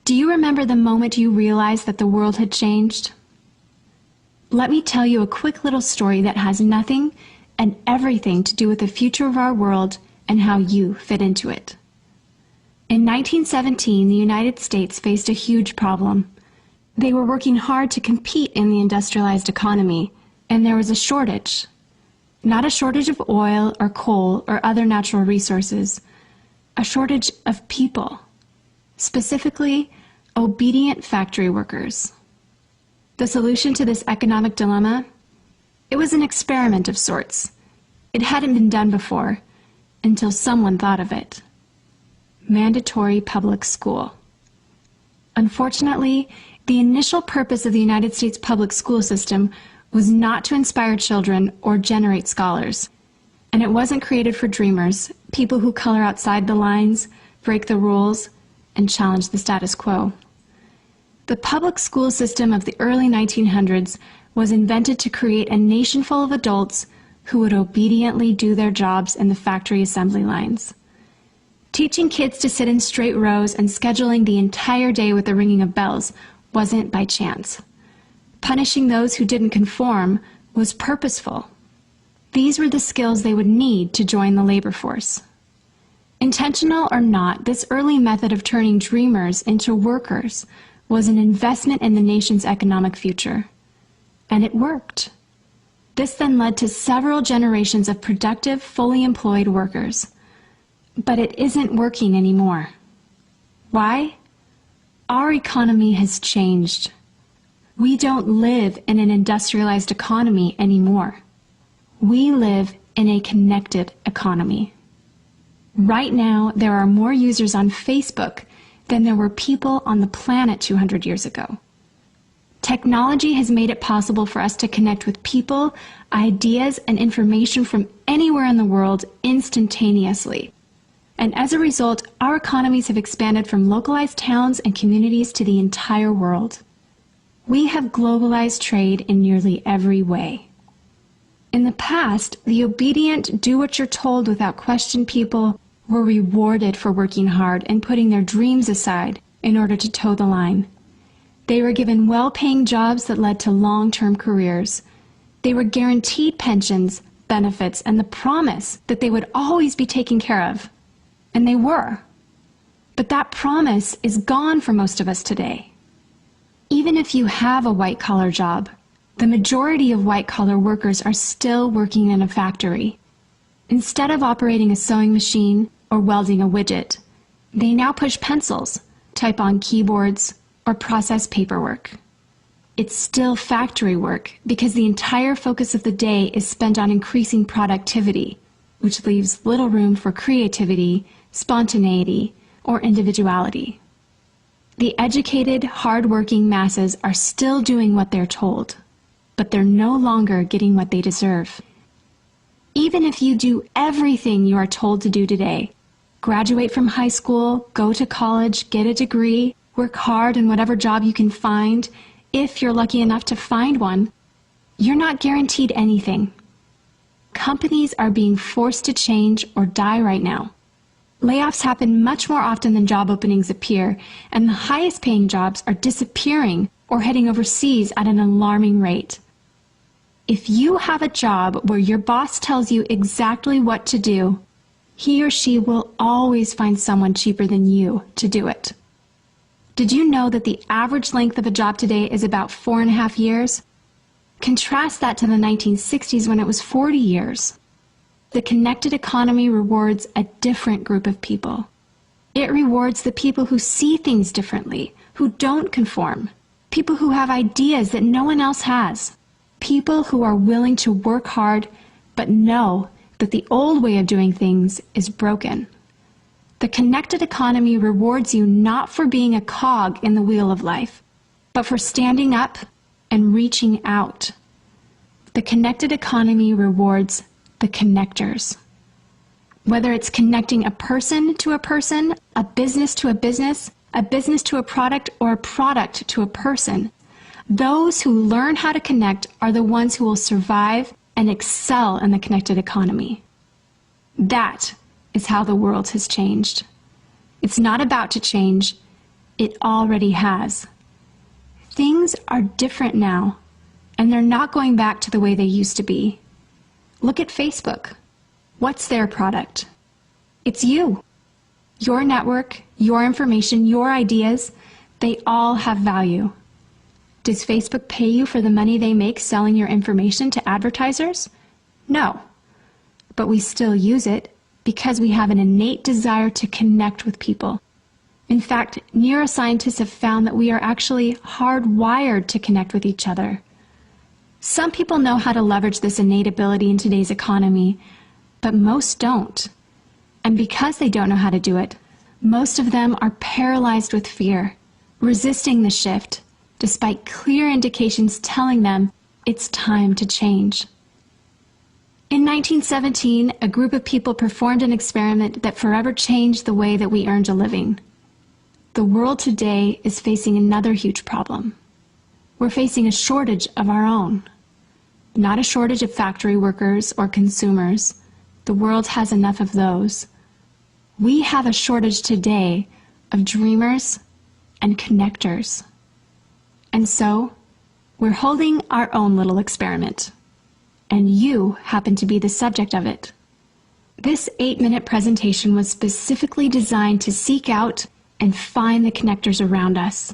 Do you remember the moment you realized that the world had changed? Let me tell you a quick little story that has nothing and everything to do with the future of our world and how you fit into it. In 1917, the United States faced a huge problem. They were working hard to compete in the industrialized economy, and there was a shortage. Not a shortage of oil or coal or other natural resources, a shortage of people. Specifically, obedient factory workers. The solution to this economic dilemma? It was an experiment of sorts. It hadn't been done before, until someone thought of it. Mandatory public school. Unfortunately, the initial purpose of the United States public school system was not to inspire children or generate scholars. And it wasn't created for dreamers, people who color outside the lines, break the rules, and challenge the status quo. The public school system of the early 1900s was invented to create a nation full of adults who would obediently do their jobs in the factory assembly lines. Teaching kids to sit in straight rows and scheduling the entire day with the ringing of bells wasn't by chance. Punishing those who didn't conform was purposeful. These were the skills they would need to join the labor force. Intentional or not, this early method of turning dreamers into workers was an investment in the nation's economic future. And it worked. This then led to several generations of productive, fully employed workers. But it isn't working anymore. Why? Our economy has changed. We don't live in an industrialized economy anymore. We live in a connected economy. Right now, there are more users on Facebook than there were people on the planet 200 years ago. Technology has made it possible for us to connect with people, ideas, and information from anywhere in the world instantaneously. And as a result, our economies have expanded from localized towns and communities to the entire world. We have globalized trade in nearly every way. In the past, the obedient, do-what-you're-told without question people were rewarded for working hard and putting their dreams aside in order to toe the line. They were given well-paying jobs that led to long-term careers. They were guaranteed pensions, benefits, and the promise that they would always be taken care of. And they were. But that promise is gone for most of us today. Even if you have a white-collar job, the majority of white-collar workers are still working in a factory. Instead of operating a sewing machine or welding a widget, they now push pencils, type on keyboards, or process paperwork. It's still factory work because the entire focus of the day is spent on increasing productivity, which leaves little room for creativity, spontaneity, or individuality. The educated, hard-working masses are still doing what they're told, but they're no longer getting what they deserve. Even if you do everything you are told to do today, graduate from high school, go to college, get a degree, work hard in whatever job you can find, if you're lucky enough to find one, you're not guaranteed anything. Companies are being forced to change or die right now. Layoffs happen much more often than job openings appear, and the highest paying jobs are disappearing or heading overseas at an alarming rate. If you have a job where your boss tells you exactly what to do, he or she will always find someone cheaper than you to do it. Did you know that the average length of a job today is about 4.5 years? Contrast that to the 1960s when it was 40 years. The connected economy rewards a different group of people. It rewards the people who see things differently, who don't conform, people who have ideas that no one else has, people who are willing to work hard but know that the old way of doing things is broken. The connected economy rewards you not for being a cog in the wheel of life, but for standing up and reaching out. The connected economy rewards the connectors. Whether it's connecting a person to a person, a business to a business to a product, or a product to a person, those who learn how to connect are the ones who will survive and excel in the connected economy. That is how the world has changed. It's not about to change. It already has. Things are different now, and they're not going back to the way they used to be. Look at Facebook. What's their product? It's you. Your network, your information, your ideas, they all have value. Does Facebook pay you for the money they make selling your information to advertisers? No. But we still use it because we have an innate desire to connect with people. In fact, neuroscientists have found that we are actually hardwired to connect with each other. Some people know how to leverage this innate ability in today's economy, but most don't. And because they don't know how to do it, most of them are paralyzed with fear, resisting the shift, despite clear indications telling them it's time to change. In 1917, a group of people performed an experiment that forever changed the way that we earned a living. The world today is facing another huge problem. We're facing a shortage of our own. Not a shortage of factory workers or consumers. The world has enough of those. We have a shortage today of dreamers and connectors. And so, we're holding our own little experiment. And you happen to be the subject of it. This 8-minute presentation was specifically designed to seek out and find the connectors around us.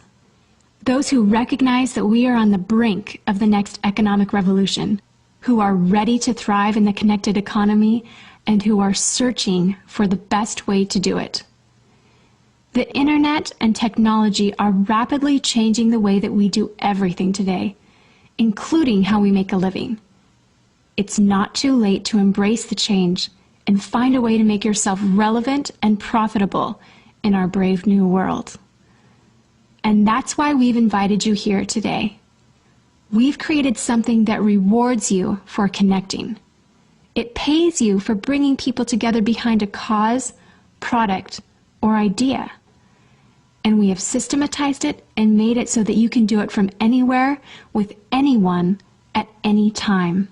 Those who recognize that we are on the brink of the next economic revolution, who are ready to thrive in the connected economy, and who are searching for the best way to do it. The internet and technology are rapidly changing the way that we do everything today, including how we make a living. It's not too late to embrace the change and find a way to make yourself relevant and profitable in our brave new world. And that's why we've invited you here today. We've created something that rewards you for connecting. It pays you for bringing people together behind a cause, product, or idea. And we have systematized it and made it so that you can do it from anywhere, with anyone, at any time.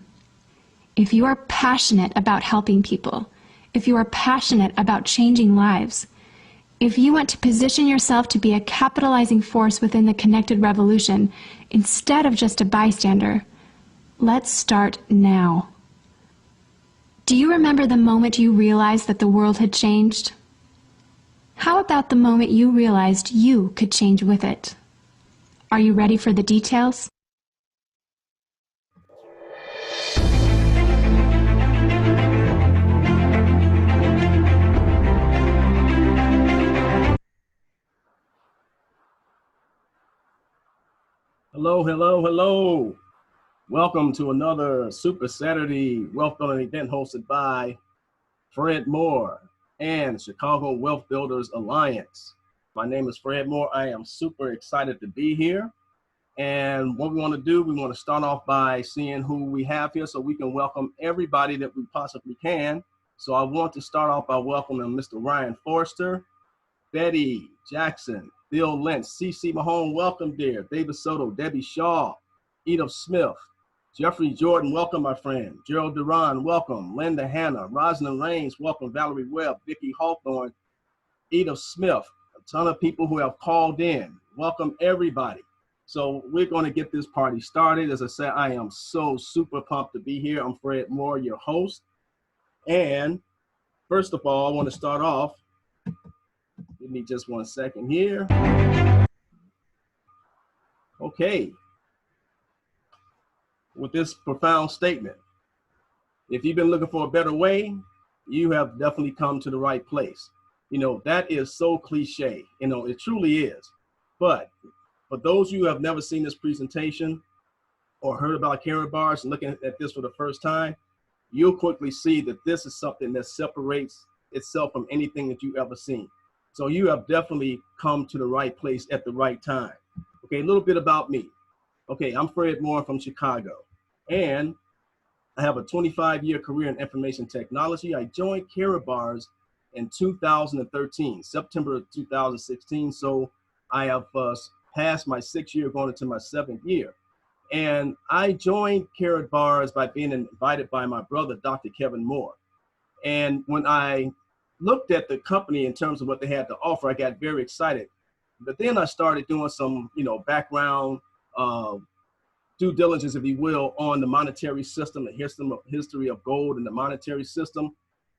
If you are passionate about helping people, if you are passionate about changing lives, if you want to position yourself to be a capitalizing force within the connected revolution instead of just a bystander, let's start now. Do you remember the moment you realized that the world had changed? How about the moment you realized you could change with it? Are you ready for the details? Hello, hello, hello. Welcome to another Super Saturday Wealth Building event hosted by Fred Moore and Chicago Wealth Builders Alliance. My name is Fred Moore. I am super excited to be here. And what we want to do, we want to start off by seeing who we have here so we can welcome everybody that we possibly can. So I want to start off by welcoming Mr. Ryan Forster, Betty Jackson, Bill Lynch, CC Mahone, welcome dear, David Soto, Debbie Shaw, Edith Smith, Jeffrey Jordan, welcome my friend, Gerald Duran, welcome, Linda Hanna, Rosalind Raines, welcome, Valerie Webb, Vicki Hawthorne, Edith Smith, a ton of people who have called in, welcome everybody. So we're going to get this party started. As I said, I am so super pumped to be here. I'm Fred Moore, your host. And first of all, I want to start off. Give me just 1 second here. Okay. With this profound statement, if you've been looking for a better way, you have definitely come to the right place. You know, that is so cliche. You know, it truly is. But for those of you who have never seen this presentation or heard about Karatbars and looking at this for the first time, you'll quickly see that this is something that separates itself from anything that you've ever seen. So you have definitely come to the right place at the right time. Okay, a little bit about me. Okay, I'm Fred Moore from Chicago, and I have a 25-year career in information technology. I joined Karatbars in 2013, September of 2016. So I have passed my 6th year, going into my 7th year. And I joined Karatbars by being invited by my brother, Dr. Kevin Moore. And when I looked at the company in terms of what they had to offer, I got very excited. But then I started doing some, background due diligence, if you will, on the monetary system, the history of gold and the monetary system.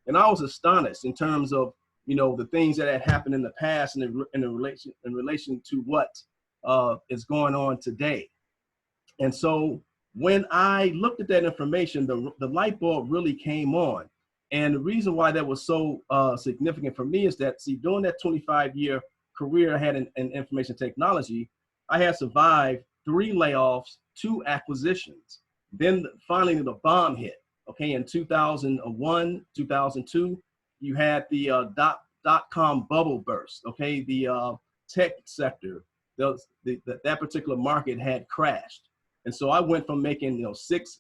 And I was astonished in terms of, the things that had happened in the past and in relation to what is going on today. And so when I looked at that information, the light bulb really came on. And the reason why that was so significant for me is that, see, during that 25-year career I had in information technology, I had survived 3 layoffs, 2 acquisitions. Then finally the bomb hit, okay, in 2001, 2002, you had the dot-com bubble burst, okay, the tech sector, that particular market had crashed. And so I went from making,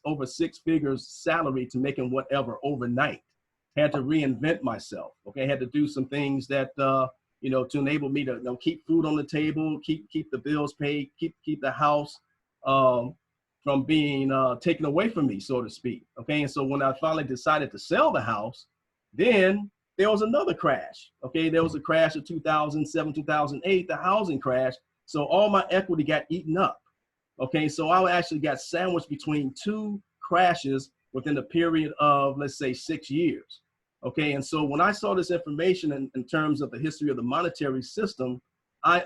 over 6 figures salary to making whatever overnight. Had to reinvent myself. Okay, had to do some things that to enable me to keep food on the table, keep the bills paid, keep the house from being taken away from me, so to speak. Okay, and so when I finally decided to sell the house, then there was another crash. Okay, there was a crash of 2007, 2008, the housing crash. So all my equity got eaten up. Okay, so I actually got sandwiched between 2 crashes within a period of, let's say, 6 years. Okay, and so when I saw this information in terms of the history of the monetary system, I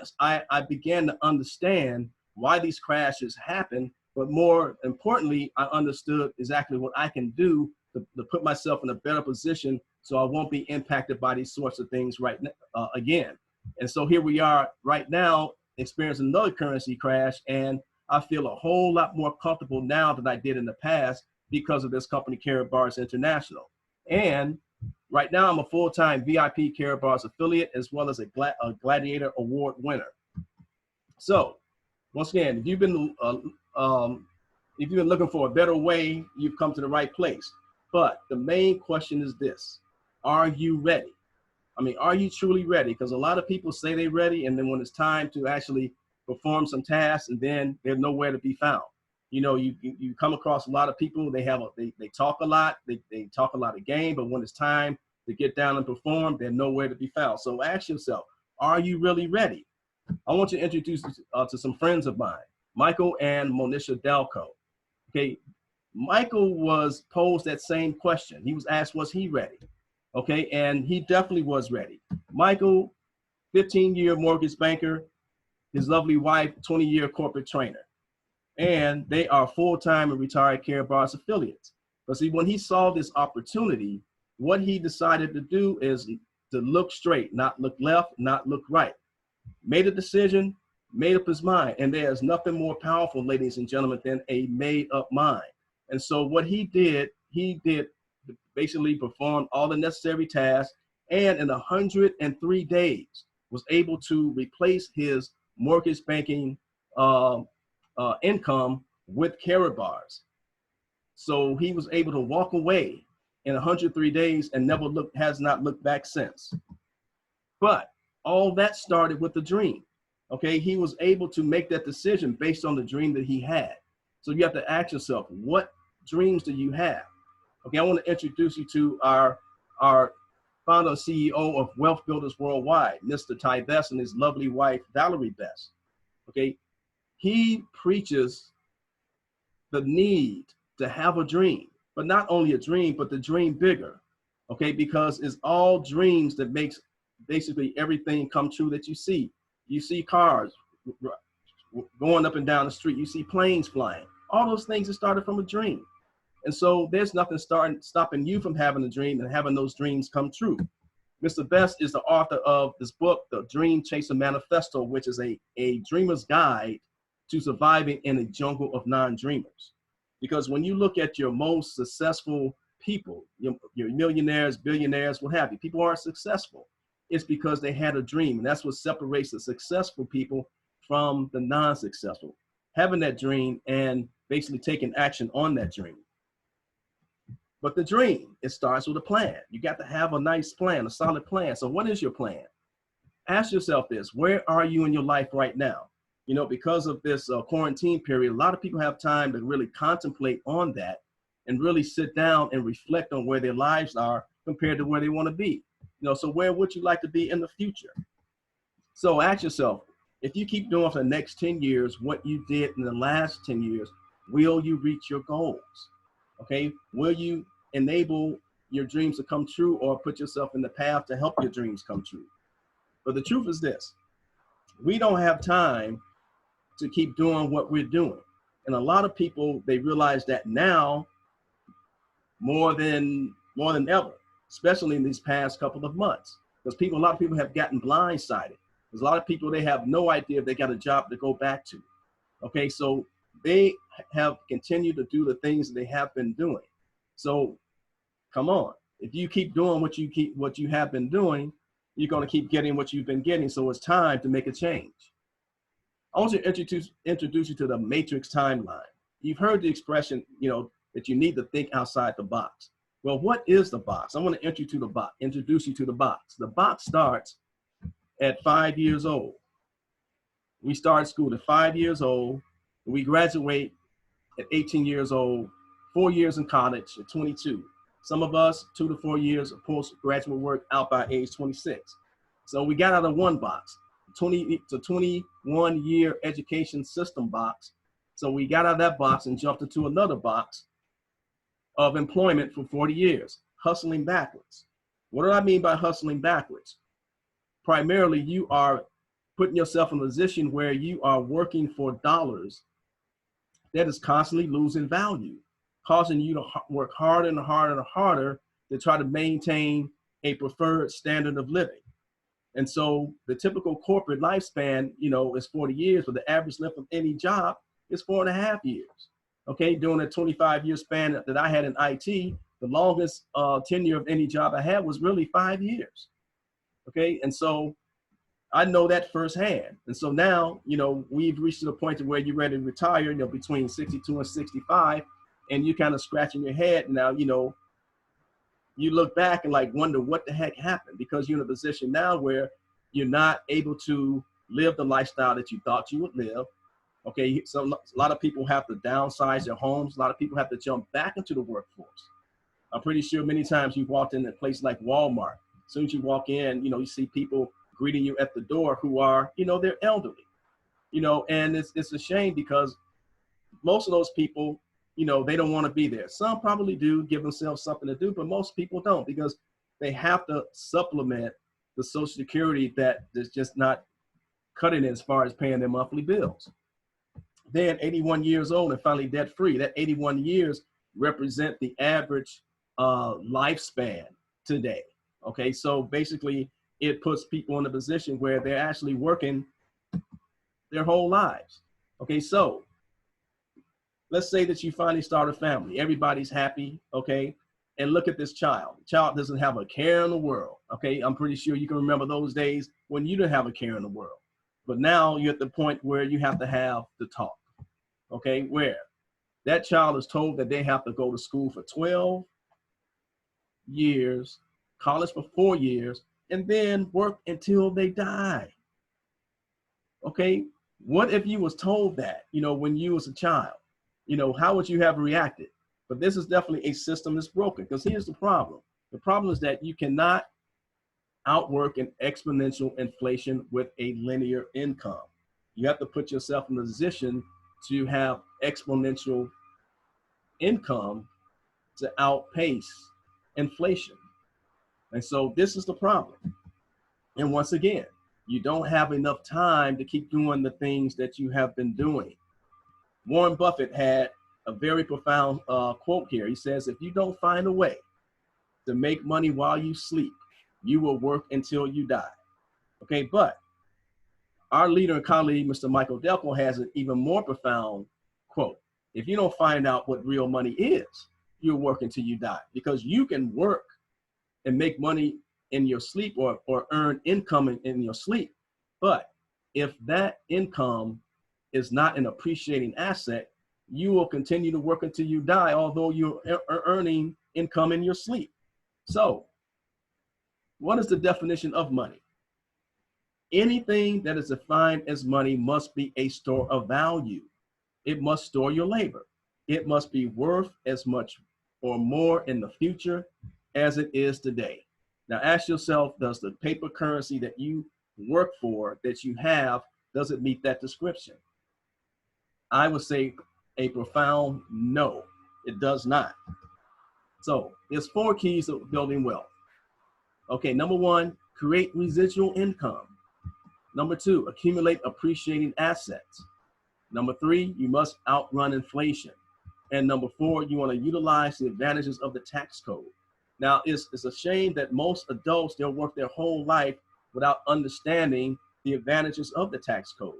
began to understand why these crashes happen, but more importantly, I understood exactly what I can do to put myself in a better position so I won't be impacted by these sorts of things again. And so here we are right now experiencing another currency crash, and I feel a whole lot more comfortable now than I did in the past because of this company, Karatbars International. And right now, I'm a full-time VIP Karatbars affiliate, as well as a Gladiator Award winner. So, once again, if you've been If you've been looking for a better way, you've come to the right place. But the main question is this: are you ready? I mean, are you truly ready? Because a lot of people say they're ready, and then when it's time to actually perform some tasks, and then they're nowhere to be found. You know, you come across a lot of people. They talk a lot. They talk a lot of game, but when it's time to get down and perform, they're nowhere to be found. So ask yourself, are you really ready? I want you to introduce you to some friends of mine, Michael and Monisha Delco. Okay, Michael was posed that same question. He was asked, was he ready? Okay, and he definitely was ready. Michael, 15-year mortgage banker, his lovely wife, 20-year corporate trainer. And they are full-time and retired Karatbars affiliates. But see, when he saw this opportunity, what he decided to do is to look straight, not look left, not look right. Made a decision, made up his mind. And there's nothing more powerful, ladies and gentlemen, than a made-up mind. And so what he did basically performed all the necessary tasks, and in 103 days was able to replace his mortgage banking income with Karatbars. So he was able to walk away in 103 days and has not looked back since. But all that started with the dream. Okay, he was able to make that decision based on the dream that he had. So you have to ask yourself, what dreams do you have? Okay, I want to introduce you to our founder and CEO of Wealth Builders Worldwide, Mr. Ty Best, and his lovely wife, Valerie Best. Okay, he preaches the need to have a dream, but not only a dream, but the dream bigger. Okay, because it's all dreams that makes basically everything come true that you see. You see cars going up and down the street. You see planes flying. All those things that started from a dream. And so there's nothing stopping you from having a dream and having those dreams come true. Mr. Best is the author of this book, The Dream Chaser Manifesto, which is a dreamer's guide to surviving in a jungle of non-dreamers. Because when you look at your most successful people, your millionaires, billionaires, what have you, people aren't successful. It's because they had a dream. And that's what separates the successful people from the non-successful. Having that dream and basically taking action on that dream. But the dream, it starts with a plan. You got to have a nice plan, a solid plan. So what is your plan? Ask yourself this: where are you in your life right now? You know, because of this quarantine period, a lot of people have time to really contemplate on that and really sit down and reflect on where their lives are compared to where they want to be. You know, so where would you like to be in the future? So ask yourself, if you keep doing for the next 10 years what you did in the last 10 years, will you reach your goals? Okay, will you enable your dreams to come true or put yourself in the path to help your dreams come true? But the truth is this: we don't have time to keep doing what we're doing. And a lot of people, they realize that now more than ever, especially in these past couple of months, because a lot of people have gotten blindsided. There's a lot of people, they have no idea if they got a job to go back to. Okay, so they have continued to do the things that they have been doing. So come on, if you keep doing what you have been doing, you're going to keep getting what you've been getting. So it's time to make a change. I want to introduce you to the matrix timeline. You've heard the expression, you know, that you need to think outside the box. Well, what is the box? I want to introduce you to the box. The box starts at 5 years old. We start school at 5 years old. We graduate at 18 years old, 4 years in college at 22. Some of us, 2 to 4 years of postgraduate work out by age 26. So we got out of one box, 21-year education system box. So we got out of that box and jumped into another box of employment for 40 years, hustling backwards. What do I mean by hustling backwards? Primarily, you are putting yourself in a position where you are working for dollars that is constantly losing value, causing you to work harder and harder and harder to try to maintain a preferred standard of living. And so the typical corporate lifespan, you know, is 40 years, but the average length of any job is 4.5 years. Okay, during a 25-year span that I had in IT, the longest tenure of any job I had was really 5 years. Okay, and so I know that firsthand. And so now, you know, we've reached to the point to where you're ready to retire, you know, between 62 and 65, and you kind of scratching your head now, you know, you look back and like wonder what the heck happened, because you're in a position now where you're not able to live the lifestyle that you thought you would live. Okay, so a lot of people have to downsize their homes. A lot of people have to jump back into the workforce. I'm pretty sure many times you've walked in a place like Walmart. As soon as you walk in, you know, you see people greeting you at the door who are, you know, they're elderly, you know, and it's a shame because most of those people, you know, they don't want to be there. Some probably do give themselves something to do, but most people don't, because they have to supplement the Social Security that is just not cutting it as far as paying their monthly bills. Then 81 years old and finally debt free. That 81 years represent the average lifespan today. Okay, so basically it puts people in a position where they're actually working their whole lives. Okay, so let's say that you finally start a family. Everybody's happy, okay? And look at this child. The child doesn't have a care in the world, okay? I'm pretty sure you can remember those days when you didn't have a care in the world. But now you're at the point where you have to have the talk, okay? Where that child is told that they have to go to school for 12 years, college for 4 years, and then work until they die. Okay, what if you was told that, you know, when you was a child? You know, how would you have reacted? But this is definitely a system that's broken, because here's the problem. The problem is that you cannot outwork an exponential inflation with a linear income. You have to put yourself in a position to have exponential income to outpace inflation. And so this is the problem. And once again, you don't have enough time to keep doing the things that you have been doing. Warren Buffett had a very profound quote here. He says, if you don't find a way to make money while you sleep, you will work until you die. Okay, but our leader and colleague, Mr. Michael Delco, has an even more profound quote. If you don't find out what real money is, you'll work until you die, because you can work and make money in your sleep, or earn income in your sleep. But if that income is not an appreciating asset, you will continue to work until you die, although you're earning income in your sleep. So what is the definition of money? Anything that is defined as money must be a store of value. It must store your labor. It must be worth as much or more in the future as it is today. Now ask yourself, does the paper currency that you work for, that you have, does it meet that description? I would say a profound no, it does not. So there's 4 keys of building wealth. Okay, number 1, create residual income. Number 2, accumulate appreciating assets. Number 3, you must outrun inflation. And number 4, you want to utilize the advantages of the tax code. Now, it's a shame that most adults, they'll work their whole life without understanding the advantages of the tax code.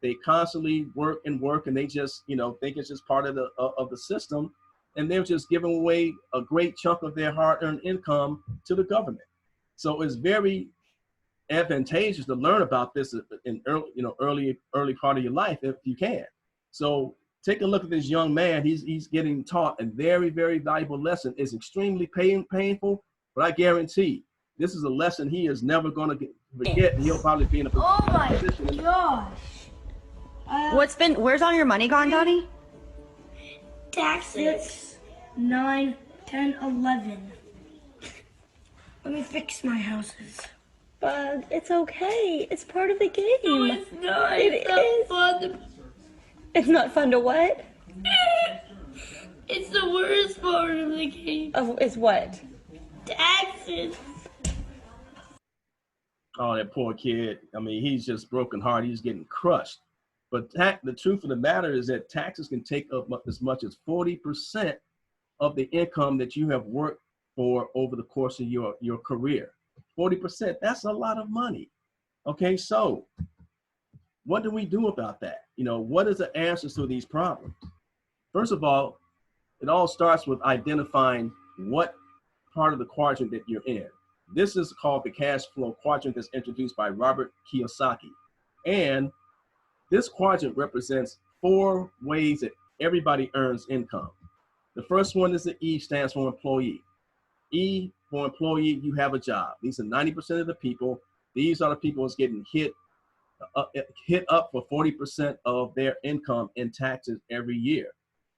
They constantly work, and they just, you know, think it's just part of the system, and they're just giving away a great chunk of their hard-earned income to the government. So it's very advantageous to learn about this in early part of your life if you can. So take a look at this young man. He's getting taught a very, very valuable lesson. It's extremely painful, but I guarantee this is a lesson he is never going to forget, and he'll probably be in a position. Oh my gosh. Where's all your money gone, Daddy? Taxes. 6, 9, 10, 11. Let me fix my houses. Bug, it's okay. It's part of the game. No, it's not. It's not fun. It's not fun to what? It's the worst part of the game. It's what? Taxes. Oh, that poor kid. I mean, he's just broken heart. He's getting crushed. But the truth of the matter is that taxes can take up as much as 40% of the income that you have worked for over the course of your career. 40%, that's a lot of money. Okay, so what do we do about that? You know, what is the answers to these problems? First of all, it all starts with identifying what part of the quadrant that you're in. This is called the cash flow quadrant that's introduced by Robert Kiyosaki. And this quadrant represents 4 ways that everybody earns income. The first one is the E, stands for employee. E, for employee, you have a job. These are 90% of the people. These are the people that's getting hit up for 40% of their income in taxes every year.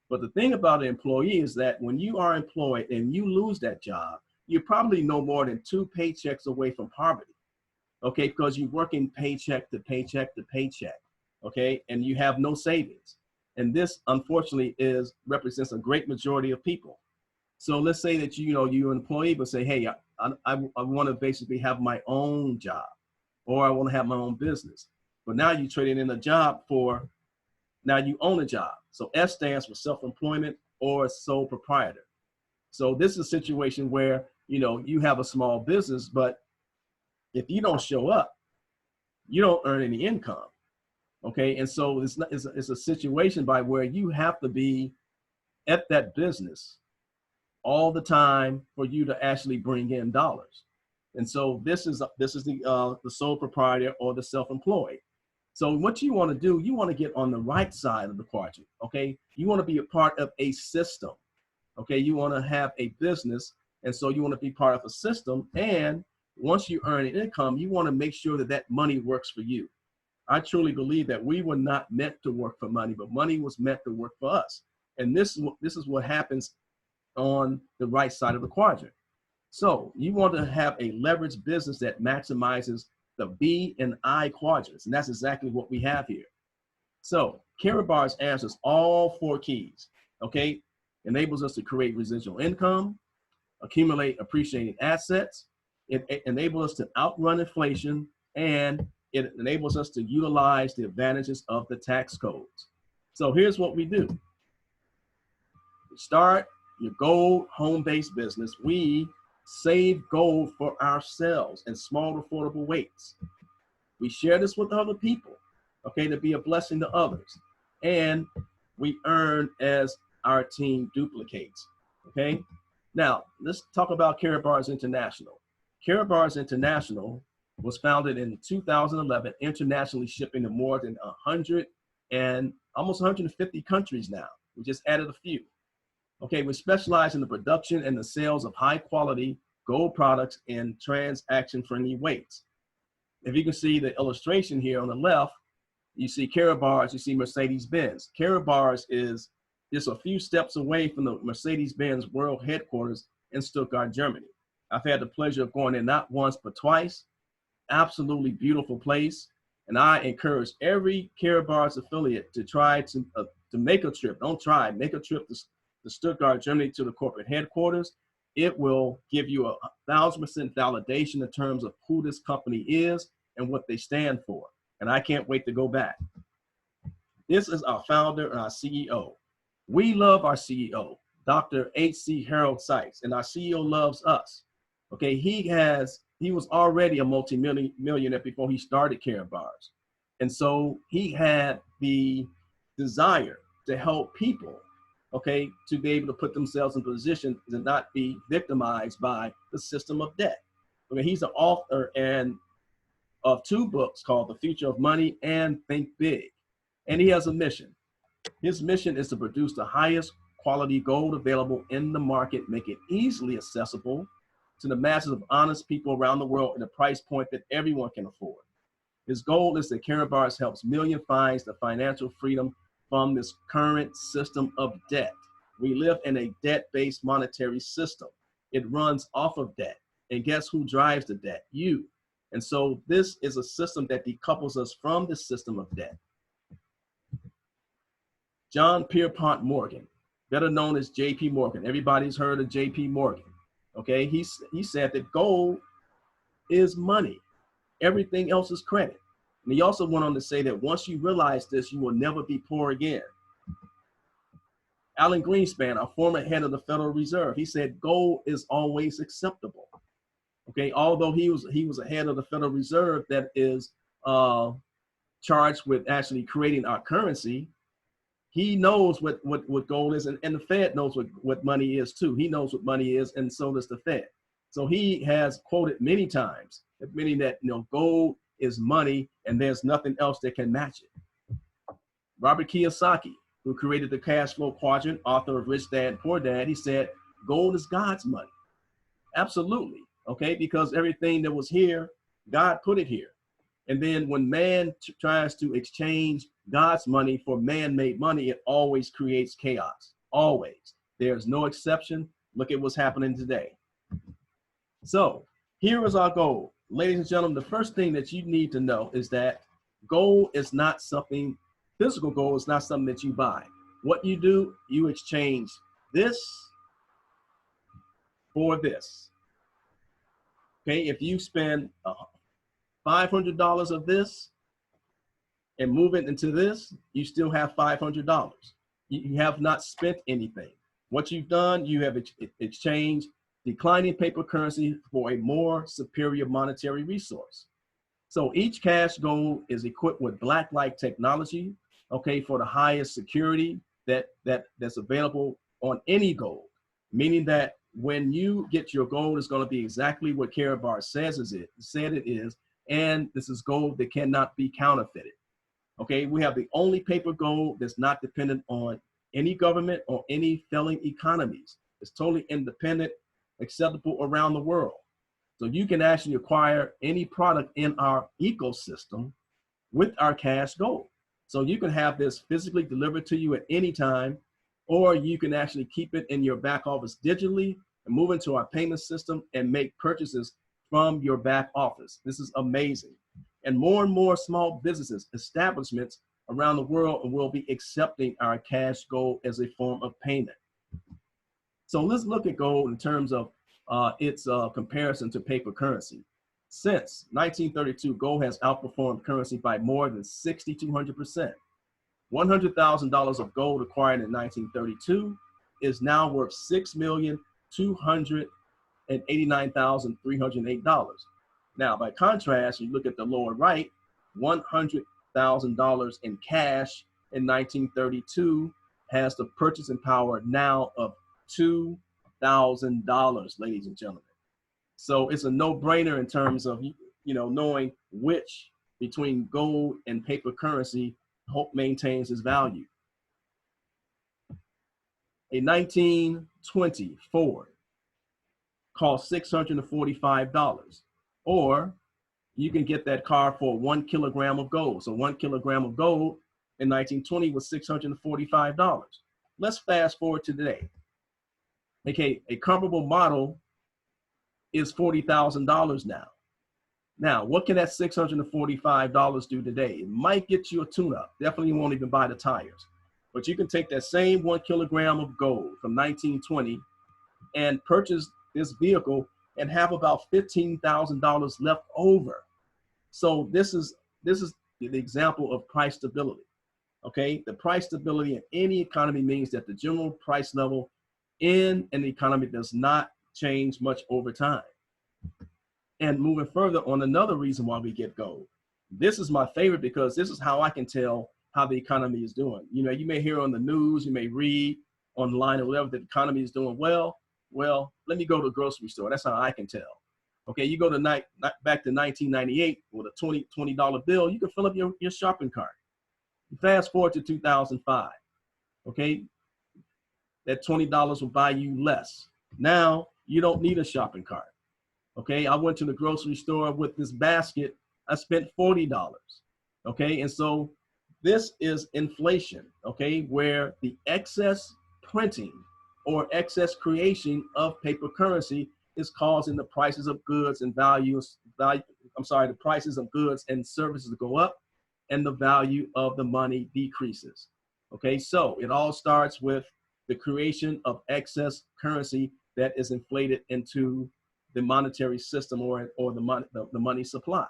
But the thing about an employee is that when you are employed and you lose that job, you're probably no more than 2 paychecks away from poverty, okay? Because you're working paycheck to paycheck to paycheck, okay? And you have no savings. And this, unfortunately, represents a great majority of people. So let's say that you're an employee, but say, hey, I want to basically have my own job, or I want to have my own business. But now you're trading in a job for, now you own a job. So S stands for self-employment or sole proprietor. So this is a situation where, you have a small business, but if you don't show up, you don't earn any income. Okay. And so it's a situation by where you have to be at that business all the time for you to actually bring in dollars. And so this is the sole proprietor or the self-employed. So what you want to do, you want to get on the right side of the quadrant. Okay. You want to be a part of a system. Okay. You want to have a business. And so you want to be part of a system. And once you earn an income, you want to make sure that that money works for you. I truly believe that we were not meant to work for money, but money was meant to work for us. And this is what happens on the right side of the quadrant. So you want to have a leveraged business that maximizes the B and I quadrants. And that's exactly what we have here. So Karatbars answers all 4 keys, okay? Enables us to create residual income, accumulate appreciating assets. It enables us to outrun inflation, and it enables us to utilize the advantages of the tax codes. So here's what we do. Start your gold home-based business. We save gold for ourselves in small, affordable weights. We share this with other people, okay, to be a blessing to others. And we earn as our team duplicates, okay? Now, let's talk about Karatbars International. Karatbars International was founded in 2011, internationally shipping to more than 100 and almost 150 countries now. We just added a few. Okay, we specialize in the production and the sales of high quality gold products in transaction-friendly weights. If you can see the illustration here on the left, you see Karatbars, you see Mercedes-Benz. Karatbars is just a few steps away from the Mercedes-Benz world headquarters in Stuttgart, Germany. I've had the pleasure of going there not once, but twice. Absolutely beautiful place. And I encourage every Karatbars affiliate to try to make a trip. Don't try, make a trip to Stuttgart, Germany, to the corporate headquarters. It will give you 1,000% validation in terms of who this company is and what they stand for. And I can't wait to go back. This is our founder and our CEO. We love our CEO, Dr. H.C. Harold Sykes, and our CEO loves us. Okay, he was already a multi-millionaire before he started Karatbars. And so he had the desire to help people, okay, to be able to put themselves in position to not be victimized by the system of debt. Okay, he's the author of 2 books called The Future of Money and Think Big. And he has a mission. His mission is to produce the highest quality gold available in the market, make it easily accessible to the masses of honest people around the world at a price point that everyone can afford. His goal is that Karatbars helps millions find the financial freedom from this current system of debt. We live in a debt-based monetary system. It runs off of debt. And guess who drives the debt? You. And so this is a system that decouples us from the system of debt. John Pierpont Morgan, better known as J.P. Morgan. Everybody's heard of J.P. Morgan. Okay, he said that gold is money. Everything else is credit. And he also went on to say that once you realize this, you will never be poor again. Alan Greenspan, our former head of the Federal Reserve, he said gold is always acceptable. Okay, although he was a head of the Federal Reserve that is charged with actually creating our currency, he knows what gold is, and the Fed knows what money is too. He knows what money is, and so does the Fed. So he has quoted many times, meaning that, you know, gold is money and there's nothing else that can match it. Robert Kiyosaki, who created the cash flow quadrant, author of Rich Dad, Poor Dad, he said, gold is God's money. Absolutely, okay? Because everything that was here, God put it here. And then when man tries to exchange God's money for man-made money, it always creates chaos, always. There's no exception. Look at what's happening today. So here is our goal. Ladies and gentlemen, the first thing that you need to know is that gold is not something, physical gold is not something that you buy. What you do, you exchange this for this. Okay, if you spend $500 of this and move it into this, you still have $500. You have not spent anything. What you've done, you have exchanged declining paper currency for a more superior monetary resource. So each cash gold is equipped with black-like technology, okay, for the highest security that's available on any gold, meaning that when you get your gold, it's going to be exactly what Karatbar said it is, and this is gold that cannot be counterfeited. Okay, we have the only paper gold that's not dependent on any government or any failing economies. It's totally independent, acceptable around the world. So you can actually acquire any product in our ecosystem with our cash gold. So you can have this physically delivered to you at any time, or you can actually keep it in your back office digitally and move into our payment system and make purchases from your back office. This is amazing. And more small businesses, establishments around the world will be accepting our cash gold as a form of payment. So let's look at gold in terms of its comparison to paper currency. Since 1932, gold has outperformed currency by more than 6,200%. $100,000 of gold acquired in 1932 is now worth $6,289,308. Now, by contrast, you look at the lower right, $100,000 in cash in 1932 has the purchasing power now of $2,000, ladies and gentlemen. So it's a no-brainer in terms of, you know, knowing which between gold and paper currency maintains its value. A 1920 Ford cost $645, or you can get that car for 1 kilogram of gold. So 1 kilogram of gold in 1920 was $645. Let's fast forward to today. Okay, a comparable model is $40,000 now. Now, what can that $645 do today? It might get you a tune-up. Definitely won't even buy the tires. But you can take that same 1 kilogram of gold from 1920 and purchase this vehicle and have about $15,000 left over. So this is the example of price stability. Okay, the price stability in any economy means that the general price level in an economy does not change much over time. And moving further on, another reason why we get gold. This is my favorite because this is how I can tell how the economy is doing. You know, you may hear on the news, you may read online or whatever, that the economy is doing well. Well, let me go to a grocery store. That's how I can tell. Okay, you go to back to 1998 with a $20 bill, you can fill up your shopping cart. Fast forward to 2005. Okay, that $20 will buy you less. Now you don't need a shopping cart. Okay, I went to the grocery store with this basket. I spent $40. Okay, and so this is inflation. Okay, where the excess printing or excess creation of paper currency is causing the prices of goods and the prices of goods and services to go up, and the value of the money decreases. Okay, so it all starts with the creation of excess currency that is inflated into the monetary system or the money supply.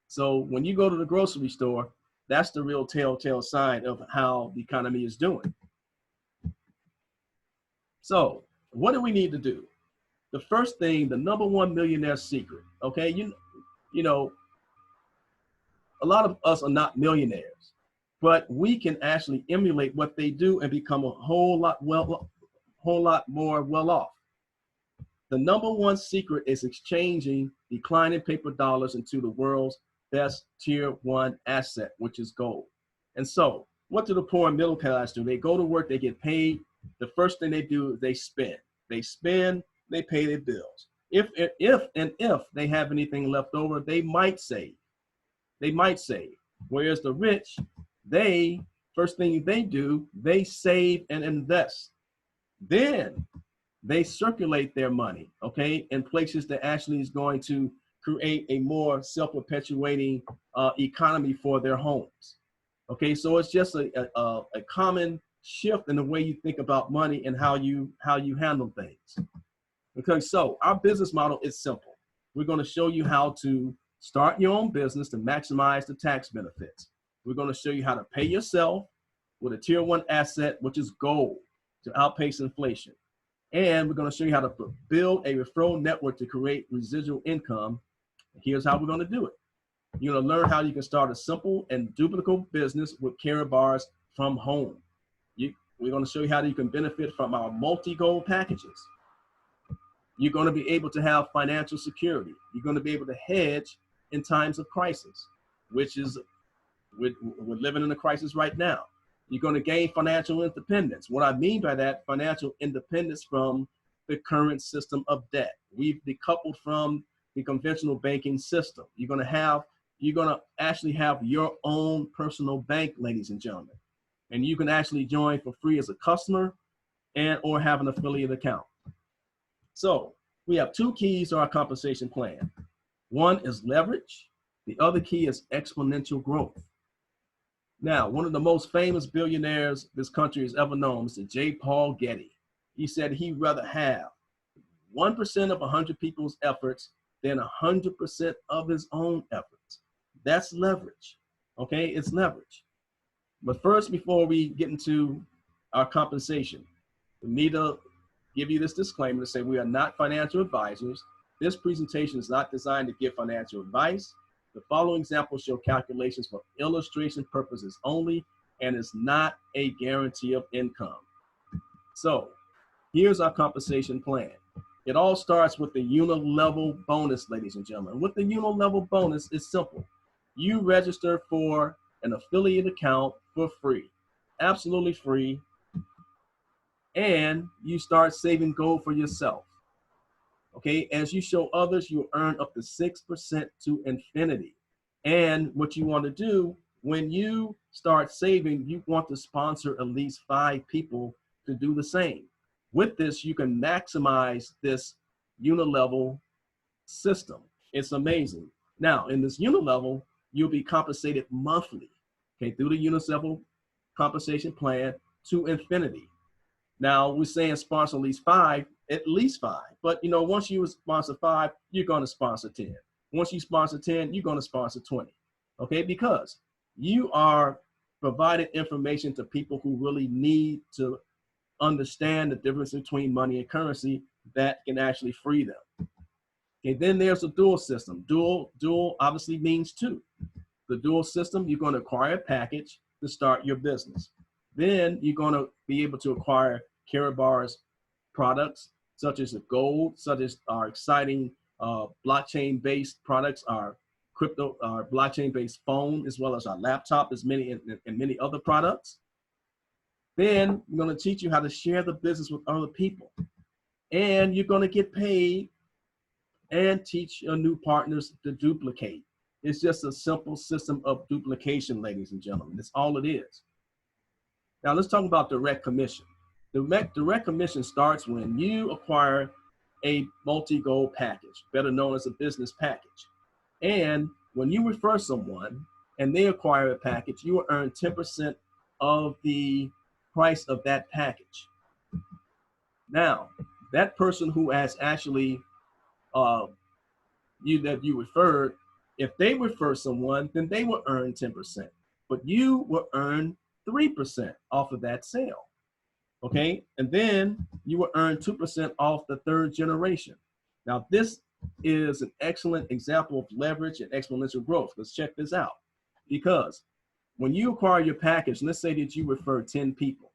So when you go to the grocery store, that's the real telltale sign of how the economy is doing. So what do we need to do? The first thing, the #1 millionaire secret, okay? You know, a lot of us are not millionaires, but we can actually emulate what they do and become a whole lot more well off. The number one secret is exchanging declining paper dollars into the world's best tier one asset, which is gold. And so what do the poor and middle class do? They go to work, they get paid. The first thing they do is they spend. They spend, they pay their bills. If they have anything left over, they might save. They might save. Whereas the rich, first thing they do, they save and invest. Then they circulate their money, okay, in places that actually is going to create a more self-perpetuating economy for their homes. Okay, so it's just a common shift in the way you think about money and how you handle things. Okay, so our business model is simple. We're going to show you how to start your own business to maximize the tax benefits. We're going to show you how to pay yourself with a tier one asset, which is gold, to outpace inflation. And we're going to show you how to build a referral network to create residual income. Here's how we're going to do it. You're going to learn how you can start a simple and duplicable business with Karatbars from home. We're going to show you how you can benefit from our multi-goal packages. You're going to be able to have financial security. You're going to be able to hedge in times of crisis, which is, we're living in a crisis right now. You're going to gain financial independence. What I mean by that, financial independence from the current system of debt. We've decoupled from the conventional banking system. You're going to actually have your own personal bank, ladies and gentlemen. And you can actually join for free as a customer and or have an affiliate account. So we have two keys to our compensation plan. One is leverage. The other key is exponential growth. Now, one of the most famous billionaires this country has ever known, Mr. J. Paul Getty. He said he'd rather have 1% of 100 people's efforts than 100% of his own efforts. That's leverage, okay? It's leverage. But first, before we get into our compensation, we need to give you this disclaimer to say we are not financial advisors. This presentation is not designed to give financial advice. The following examples show calculations for illustration purposes only and is not a guarantee of income. So here's our compensation plan. It all starts with the unilevel bonus, ladies and gentlemen. With the unilevel bonus, it's simple. You register for an affiliate account for free, absolutely free, and you start saving gold for yourself. Okay, as you show others, you earn up to 6% to infinity. And what you want to do when you start saving, you want to sponsor at least 5 people to do the same. With this, you can maximize this unilevel system. It's amazing. Now, in this unilevel, you'll be compensated monthly, okay, through the unilevel compensation plan to infinity. Now, we're saying sponsor at least five. But, you know, once you sponsor 5, you're going to sponsor 10. Once you sponsor 10, you're going to sponsor 20. Okay, because you are providing information to people who really need to understand the difference between money and currency that can actually free them. Okay, then there's a dual system. Dual obviously means 2. The dual system, you're going to acquire a package to start your business. Then you're going to be able to acquire Karatbars products, such as the gold, such as our exciting blockchain-based products, our crypto, our blockchain-based phone, as well as our laptop, and many other products. Then we're going to teach you how to share the business with other people. And you're going to get paid and teach your new partners to duplicate. It's just a simple system of duplication, ladies and gentlemen. That's all it is. Now let's talk about direct commission. Direct commission starts when you acquire a multi-goal package, better known as a business package. And when you refer someone and they acquire a package, you will earn 10% of the price of that package. Now, that person who has actually you referred, if they refer someone, then they will earn 10%, but you will earn 3% off of that sale. Okay, and then you will earn 2% off the 3rd generation. Now, this is an excellent example of leverage and exponential growth. Let's check this out. Because when you acquire your package, let's say that you refer 10 people,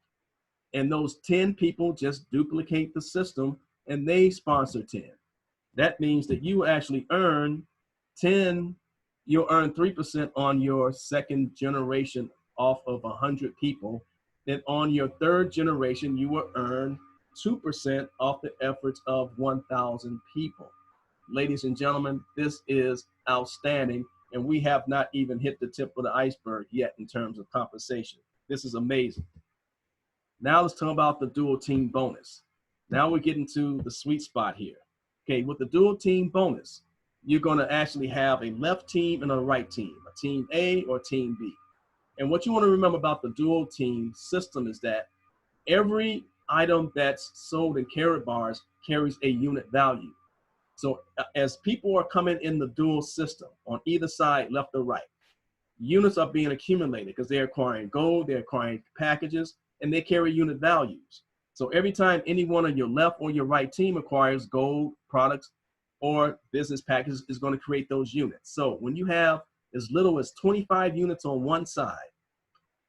and those 10 people just duplicate the system and they sponsor 10. That means that you actually earn 10, you'll earn 3% on your second generation off of 100 people. Then on your third generation, you will earn 2% off the efforts of 1,000 people. Ladies and gentlemen, this is outstanding, and we have not even hit the tip of the iceberg yet in terms of compensation. This is amazing. Now let's talk about the dual team bonus. Now we're getting to the sweet spot here. Okay, with the dual team bonus, you're going to actually have a left team and a right team, a team A or team B. And what you want to remember about the dual team system is that every item that's sold in Karatbars carries a unit value. So as people are coming in the dual system on either side, left or right, units are being accumulated because they're acquiring gold, they're acquiring packages, and they carry unit values. So every time any one of your left or your right team acquires gold, products, or business packages, is going to create those units. So when you have as little as 25 units on one side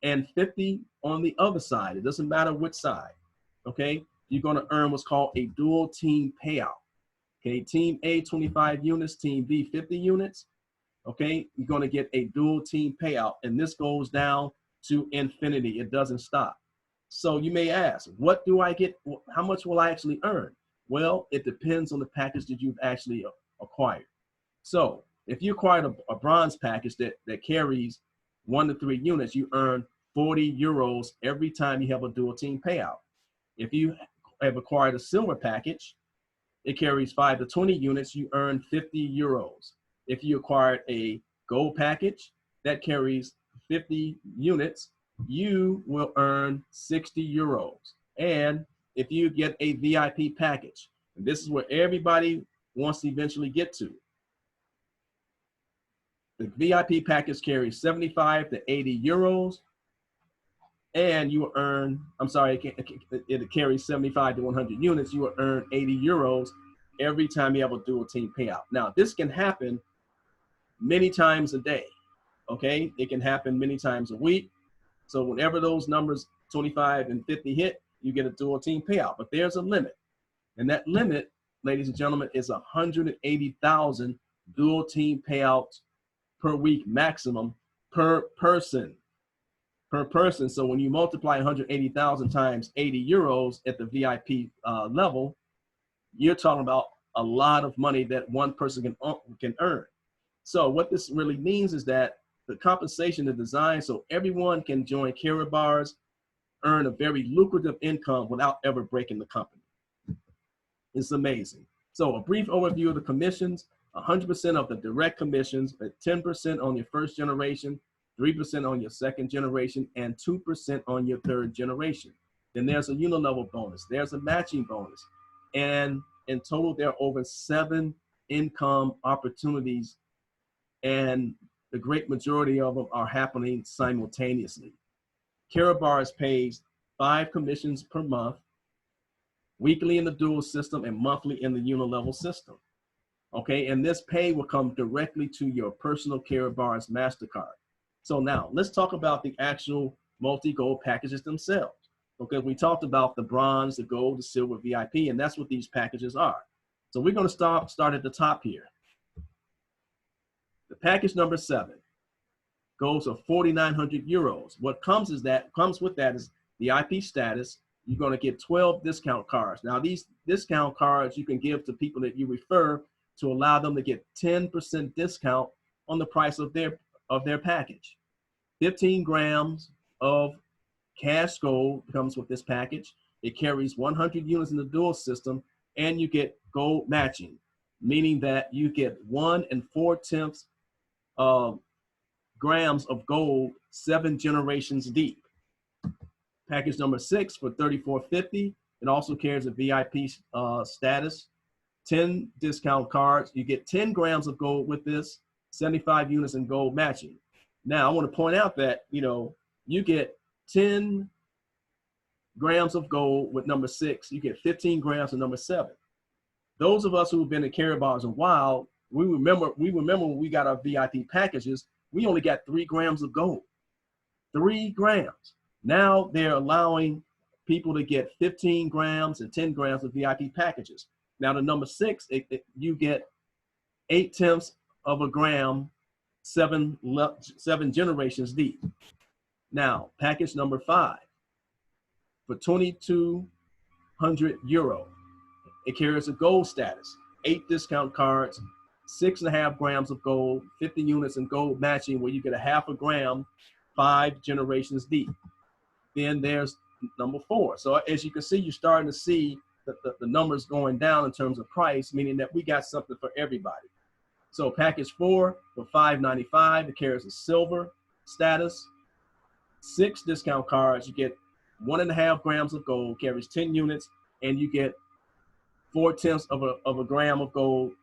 and 50 on the other side, it doesn't matter which side, okay, you're going to earn what's called a dual team payout. Okay, team A, 25 units, team B, 50 units. Okay, you're going to get a dual team payout, and this goes down to infinity. It doesn't stop. So you may ask, what do I get? How much will I actually earn? Well, it depends on the package that you've actually acquired. So if you acquired a bronze package that carries 1 to 3 units, you earn 40 euros every time you have a dual team payout. If you have acquired a silver package, it carries 5 to 20 units, you earn 50 euros. If you acquired a gold package that carries 50 units, you will earn 60 euros. And if you get a VIP package, and this is where everybody wants to eventually get to, the VIP package carries 75 to 80 euros, and you will earn, I'm sorry, it carries 75 to 100 units, you will earn 80 euros every time you have a dual team payout. Now, this can happen many times a day, okay? It can happen many times a week. So whenever those numbers 25 and 50 hit, you get a dual team payout. But there's a limit. And that limit, ladies and gentlemen, is 180,000 dual team payouts per week maximum per person. Per person. So when you multiply 180,000 times 80 euros at the VIP level, you're talking about a lot of money that one person can earn. So what this really means is that the compensation is designed so everyone can join Karatbars, earn a very lucrative income without ever breaking the company. It's amazing. So a brief overview of the commissions: 100% of the direct commissions, 10% on your first generation, 3% on your second generation, and 2% on your third generation. Then there's a unilevel bonus. There's a matching bonus. And in total, there are over 7 income opportunities, and the great majority of them are happening simultaneously. Karatbars pays 5 commissions per month, weekly in the dual system and monthly in the unilevel system. Okay, and this pay will come directly to your personal Karatbars MasterCard. So now let's talk about the actual multi-gold packages themselves. Because we talked about the bronze, the gold, the silver, VIP, and that's what these packages are. So we're going to start at the top here. The package number 7 goes for 4,900 euros. What comes with that is the IP status. You're going to get 12 discount cards. Now these discount cards you can give to people that you refer to allow them to get 10% discount on the price of their package. 15 grams of cash gold comes with this package. It carries 100 units in the dual system, and you get gold matching, meaning that you get 1 4/10 grams of gold 7 generations deep. Package number 6 for 34.50. It also carries a VIP status, 10 discount cards. You get 10 grams of gold with this, 75 units in gold matching. Now, I want to point out that, you get 10 grams of gold with number 6. You get 15 grams with number 7. Those of us who have been in Karatbars a while, we remember when we got our VIP packages, we only got 3 grams of gold. 3 grams. Now they're allowing people to get 15 grams and 10 grams of VIP packages. Now the number 6, you get 8/10 of a gram, seven generations deep. Now package number 5 for €2,200. It carries a gold status, 8 discount cards, 6.5 grams of gold, 50 units in gold matching, where you get a half a gram, 5 generations deep. Then there's number 4. So as you can see, you're starting to see the numbers going down in terms of price, meaning that we got something for everybody. So package 4 for $5.95, it carries a silver status, 6 discount cards, you get 1.5 grams of gold, carries 10 units, and you get 4/10 of a gram of gold,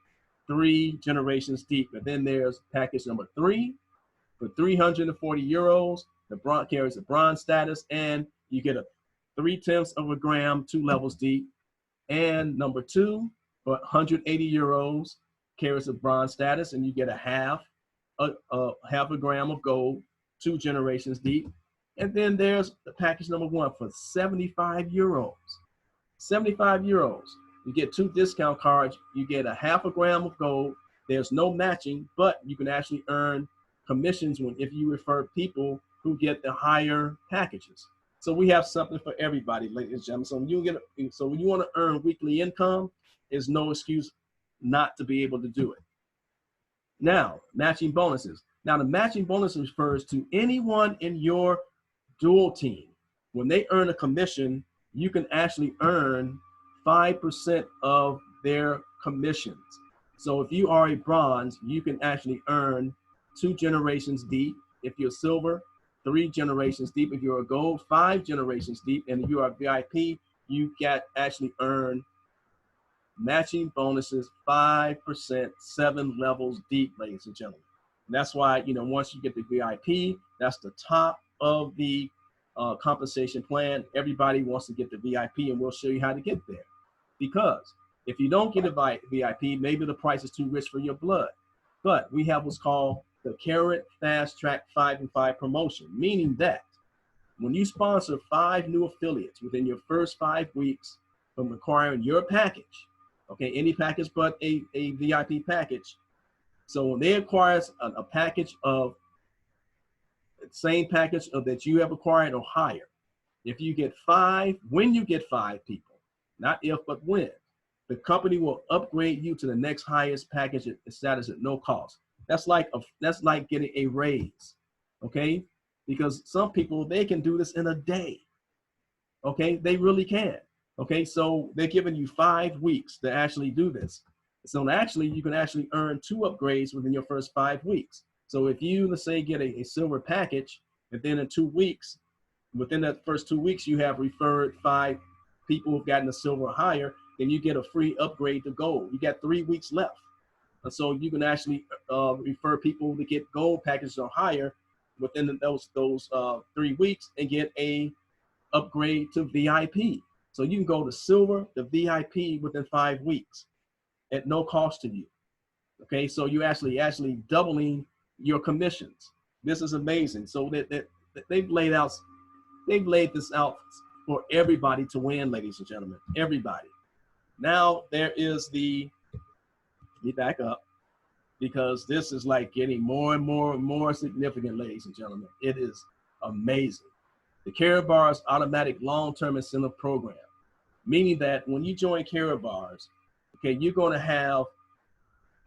3 generations deep. And then there's package number 3 for €340. The bronze carries a bronze status, and you get a 3/10 of a gram, 2 levels deep. And number 2 for €180 carries a bronze status, and you get a half a gram of gold, 2 generations deep. And then there's the package number 1 for €75. €75. You get 2 discount cards. You get a half a gram of gold. There's no matching, but you can actually earn commissions if you refer people who get the higher packages. So we have something for everybody, ladies and gentlemen. So when you want to earn weekly income, there's no excuse not to be able to do it. Now, matching bonuses. Now, the matching bonus refers to anyone in your dual team. When they earn a commission, you can actually earn 5% of their commissions. So if you are a bronze, you can actually earn 2 generations deep. If you're silver, 3 generations deep. If you're a gold, 5 generations deep. And if you are a VIP, you actually earn matching bonuses 5%, 7 levels deep, ladies and gentlemen. And that's why, once you get the VIP, that's the top of the compensation plan. Everybody wants to get the VIP, and we'll show you how to get there. Because if you don't get a VIP, maybe the price is too rich for your blood. But we have what's called the Carrot Fast Track 5 and 5 promotion, meaning that when you sponsor 5 new affiliates within your first 5 weeks from acquiring your package, okay, any package but a VIP package. So when they acquire a package of same package that you have acquired or higher, if you get 5, when you get 5 people, not if but when, the company will upgrade you to the next highest package status at no cost. That's like getting a raise, okay? Because some people, they can do this in a day, okay? They really can, okay? So they're giving you 5 weeks to actually do this. So actually, you can actually earn 2 upgrades within your first 5 weeks. So if you, let's say, get a silver package, and then in 2 weeks, within that first 2 weeks, you have referred 5 people who've gotten a silver or higher, then you get a free upgrade to gold. You got 3 weeks left. And so you can actually refer people to get gold packages or higher within those 3 weeks and get a upgrade to VIP. So you can go to silver to VIP within 5 weeks at no cost to you. Okay, so you actually doubling your commissions. This is amazing. So they've laid this out for everybody to win, ladies and gentlemen, everybody. Now there is let me back up, because this is like getting more and more significant, ladies and gentlemen. It is amazing. The Karatbars Automatic Long-Term Incentive Program, meaning that when you join Karatbars, okay, you're going to have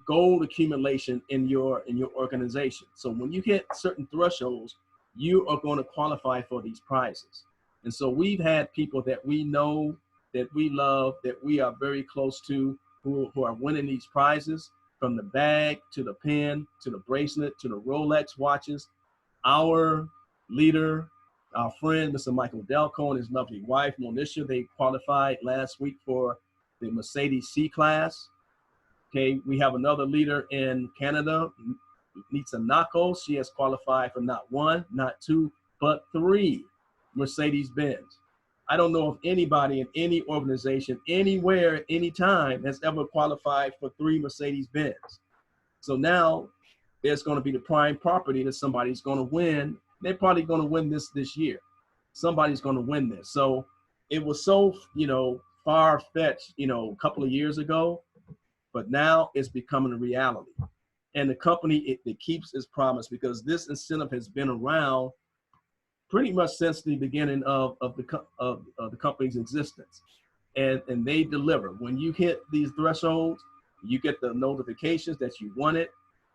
gold accumulation in your organization. So when you hit certain thresholds, you are going to qualify for these prizes. And so we've had people that we know, that we love, that we are very close to, who are winning these prizes, from the bag to the pin to the bracelet to the Rolex watches. Our leader, our friend, Mr. Michael Delco, and his lovely wife, Monisha, they qualified last week for the Mercedes C-Class. Okay, we have another leader in Canada, Nitsa Nakos. She has qualified for not 1, not 2, but 3 Mercedes-Benz. I don't know if anybody in any organization, anywhere, anytime, has ever qualified for 3 Mercedes-Benz. So now there's going to be the prime property that somebody's going to win. They're probably going to win this year. Somebody's going to win this. So it was so, you know, far-fetched, you know, a couple of years ago, but now it's becoming a reality. And the company, it keeps its promise, because this incentive has been around pretty much since the beginning of the company's existence. And they deliver. When you hit these thresholds, you get the notifications that you won it,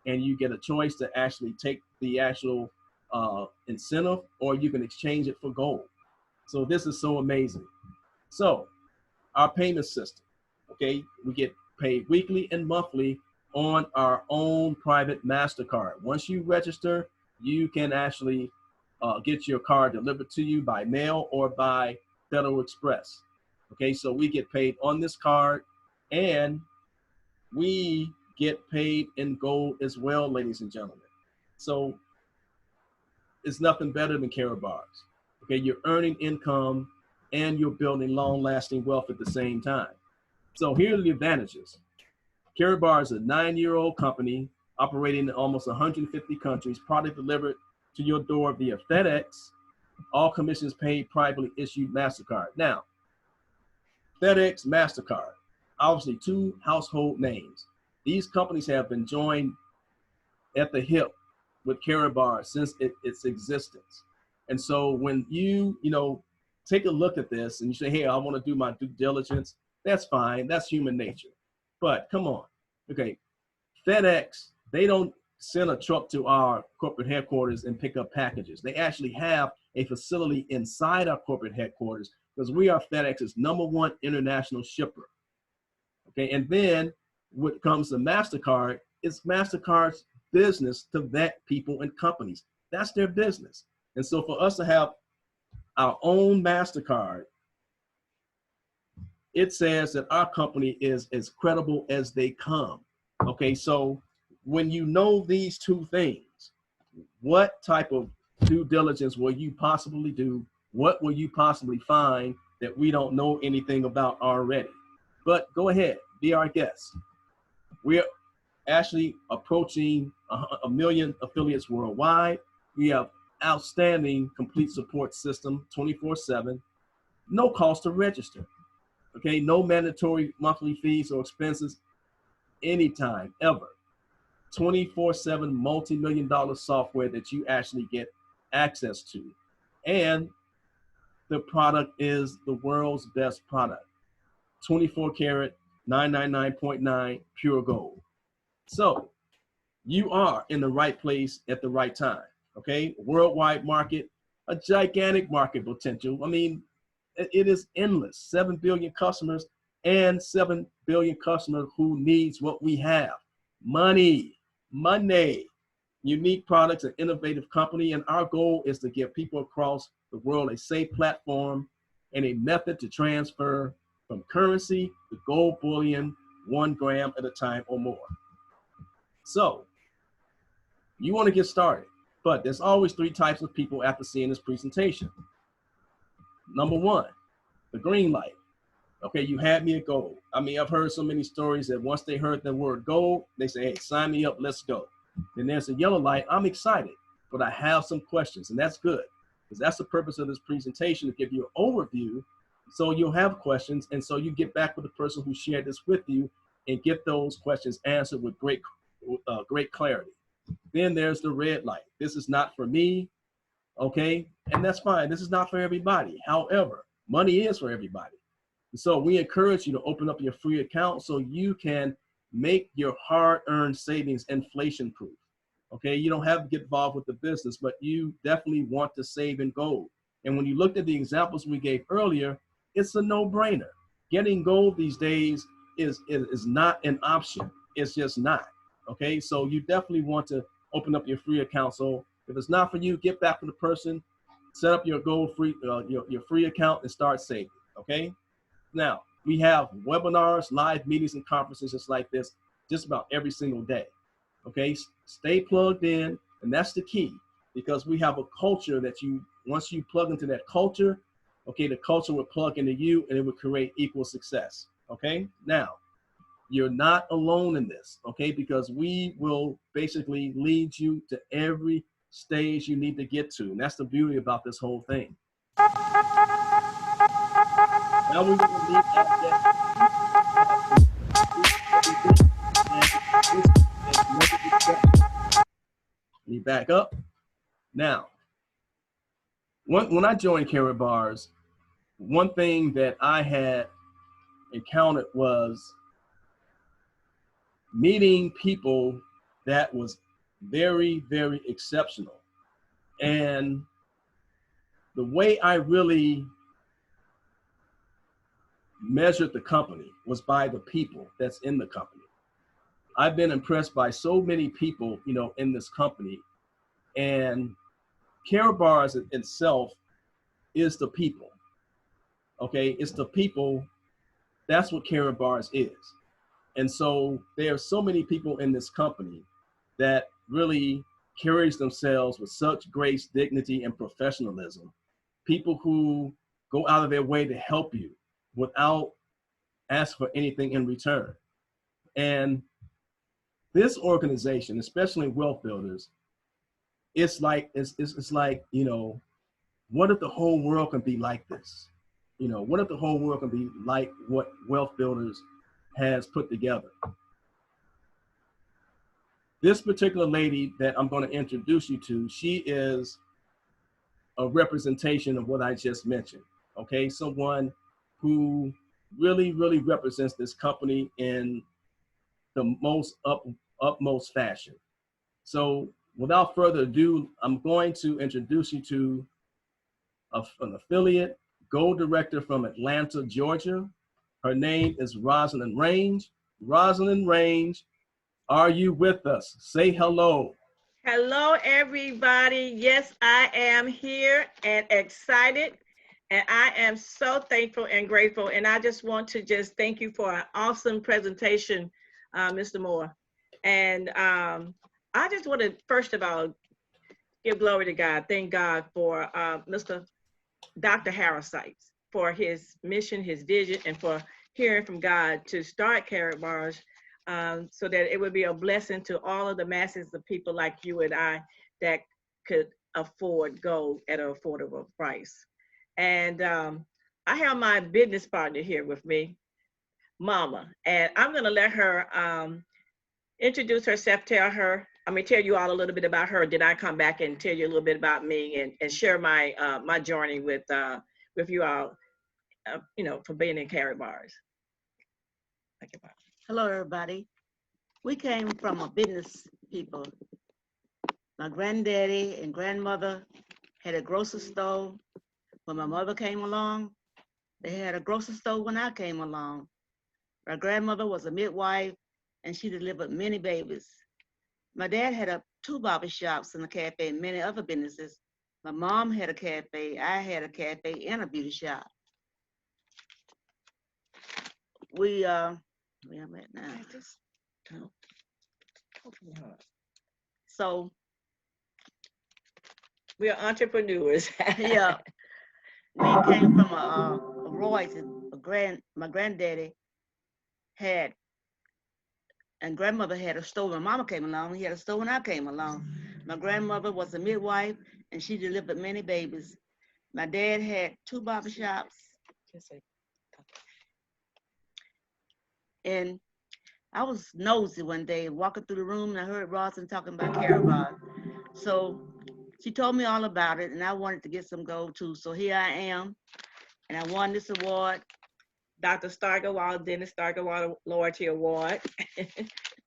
and you get a choice to actually take the actual incentive, or you can exchange it for gold. So this is so amazing. So our payment system, okay, we get paid weekly and monthly on our own private MasterCard. Once you register, you can actually get your card delivered to you by mail or by Federal Express. Okay, so we get paid on this card, and we get paid in gold as well, ladies and gentlemen. So it's nothing better than Karatbars. Okay, you're earning income and you're building long-lasting wealth at the same time. So here are the advantages. Karatbar is a 9-year-old company operating in almost 150 countries, product delivered to your door via FedEx, all commissions paid, privately issued MasterCard. Now, FedEx, MasterCard, obviously two household names. These companies have been joined at the hip with Karatbar since its existence. And so when you take a look at this and you say, hey, I want to do my due diligence, that's fine. That's human nature. But come on. Okay. FedEx, they don't send a truck to our corporate headquarters and pick up packages. They actually have a facility inside our corporate headquarters, because we are FedEx's #1 international shipper. Okay. And then what comes to MasterCard, it's MasterCard's business to vet people and companies. That's their business. And so for us to have our own MasterCard, it says that our company is as credible as they come. Okay, so when you know these two things, what type of due diligence will you possibly do? What will you possibly find that we don't know anything about already? But go ahead, be our guest. We're actually approaching a million affiliates worldwide. We have outstanding complete support system 24/7, no cost to register. Okay, no mandatory monthly fees or expenses anytime, ever. 24/7 multi-million-dollar software that you actually get access to. And the product is the world's best product. 24 karat, 999.9 pure gold. So you are in the right place at the right time. Okay, worldwide market, a gigantic market potential. I mean, it is endless. 7 billion customers and 7 billion customers who needs what we have. Money, unique products, and innovative company. And our goal is to give people across the world a safe platform and a method to transfer from currency to gold bullion, 1 gram at a time or more. So you want to get started, but there's always 3 types of people after seeing this presentation. Number 1, the green light. Okay, you had me at gold. I mean, I've heard so many stories that once they heard the word gold, they say, hey, sign me up, let's go. Then there's a yellow light. I'm excited, but I have some questions, and that's good, because that's the purpose of this presentation, to give you an overview, so you'll have questions, and so you get back with the person who shared this with you and get those questions answered with great clarity. Then there's the red light. This is not for me, okay? And that's fine. This is not for everybody. However, money is for everybody. So we encourage you to open up your free account so you can make your hard-earned savings inflation-proof. Okay, you don't have to get involved with the business, but you definitely want to save in gold. And when you looked at the examples we gave earlier, it's a no-brainer. Getting gold these days is not an option. It's just not. Okay, so you definitely want to open up your free account. So if it's not for you, get back with the person, set up your gold free your free account and start saving. Okay. Now we have webinars, live meetings, and conferences just like this, just about every single day. Okay, stay plugged in, and that's the key, because we have a culture that once you plug into that culture, okay, the culture will plug into you, and it will create equal success. Okay, now you're not alone in this, okay, because we will basically lead you to every stage you need to get to, and that's the beauty about this whole thing. Now we're going to leave that every week, and this is no exception. Let me back up. Now, when I joined Karatbars, one thing that I had encountered was meeting people that was very, very exceptional. And the way I really measured the company was by the people that's in the company. I've been impressed by so many people, you know, in this company, and Karatbars itself is the people. Okay, it's the people. That's what Karatbars is. And so there are so many people in this company that really carries themselves with such grace, dignity, and professionalism. People who go out of their way to help you without asking for anything in return. And this organization, especially Wealth Builders, it's like, you know, what if the whole world can be like this? You know, what if the whole world can be like what Wealth Builders has put together? This particular lady that I'm going to introduce you to, she is a representation of what I just mentioned. Okay, someone who really, really represents this company in the most utmost fashion. So without further ado, I'm going to introduce you to an affiliate Gold Director from Atlanta, Georgia. Her name is Rosalind Range. Rosalind Range, are you with us? Say hello. Hello, everybody. Yes, I am here and excited. And I am so thankful and grateful. And I just want to just thank you for an awesome presentation, Mr. Moore. And I just want to, first of all, give glory to God. Thank God for Mr. Dr. Harris Sykes for his mission, his vision, and for hearing from God to start Karatbars, so that it would be a blessing to all of the masses of people like you and I that could afford gold at an affordable price. And I have my business partner here with me, Mama, and I'm going to let her introduce herself, tell you all a little bit about her. Then I come back and tell you a little bit about me and share my my journey with you all, you know, for being in Karatbars. Thank you, Mama. Hello, everybody. We came from a business people. My granddaddy and grandmother had a grocery store when my mother came along. They had a grocery store when I came along. My grandmother was a midwife and she delivered many babies. My dad had two barber shops and a cafe and many other businesses. My mom had a cafe, I had a cafe and a beauty shop. Where I'm at now. So We are entrepreneurs. yeah, we came from a royalty. My granddaddy had, and grandmother had a store when Mama came along. He had a store when I came along. My grandmother was a midwife and she delivered many babies. My dad had two barbershops. And I was nosy one day walking through the room and I heard Rosalind talking about Karatbars. So she told me all about it and I wanted to get some gold too. So here I am and I won this award. Dr. Starkewald, Dennis Starkewald Loyalty Award.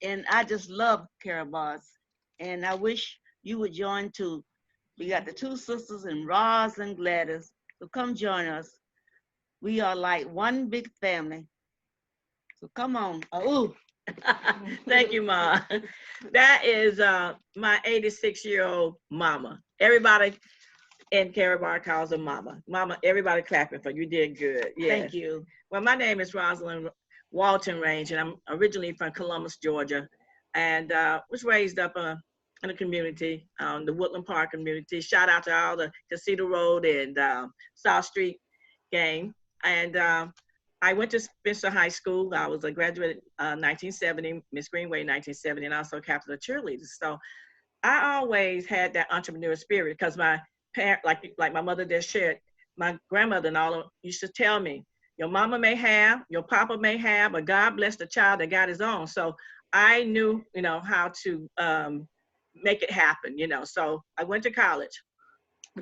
And I just love Karatbars. And I wish you would join too. We got the two sisters and Roz and Gladys. So come join us. We are like one big family. So come on. Oh, Thank you, Ma. That is my 86-year-old mama. Everybody in Karatbars calls her Mama. Mama, everybody clapping for you. You did good. Yes. Thank you. Well, my name is Rosalind Walton Range, and I'm originally from Columbus, Georgia, and was raised up in the community, the Woodland Park community. Shout out to all the Casino Road and South Street gang. And I went to Spencer High School. I was a graduate 1970, Miss Greenway 1970, and also captain of cheerleaders. So I always had that entrepreneurial spirit because my parent, like my mother just shared, my grandmother and all used to tell me, your mama may have, your papa may have, but God bless the child that got his own. So I knew, how to make it happen, So I went to college,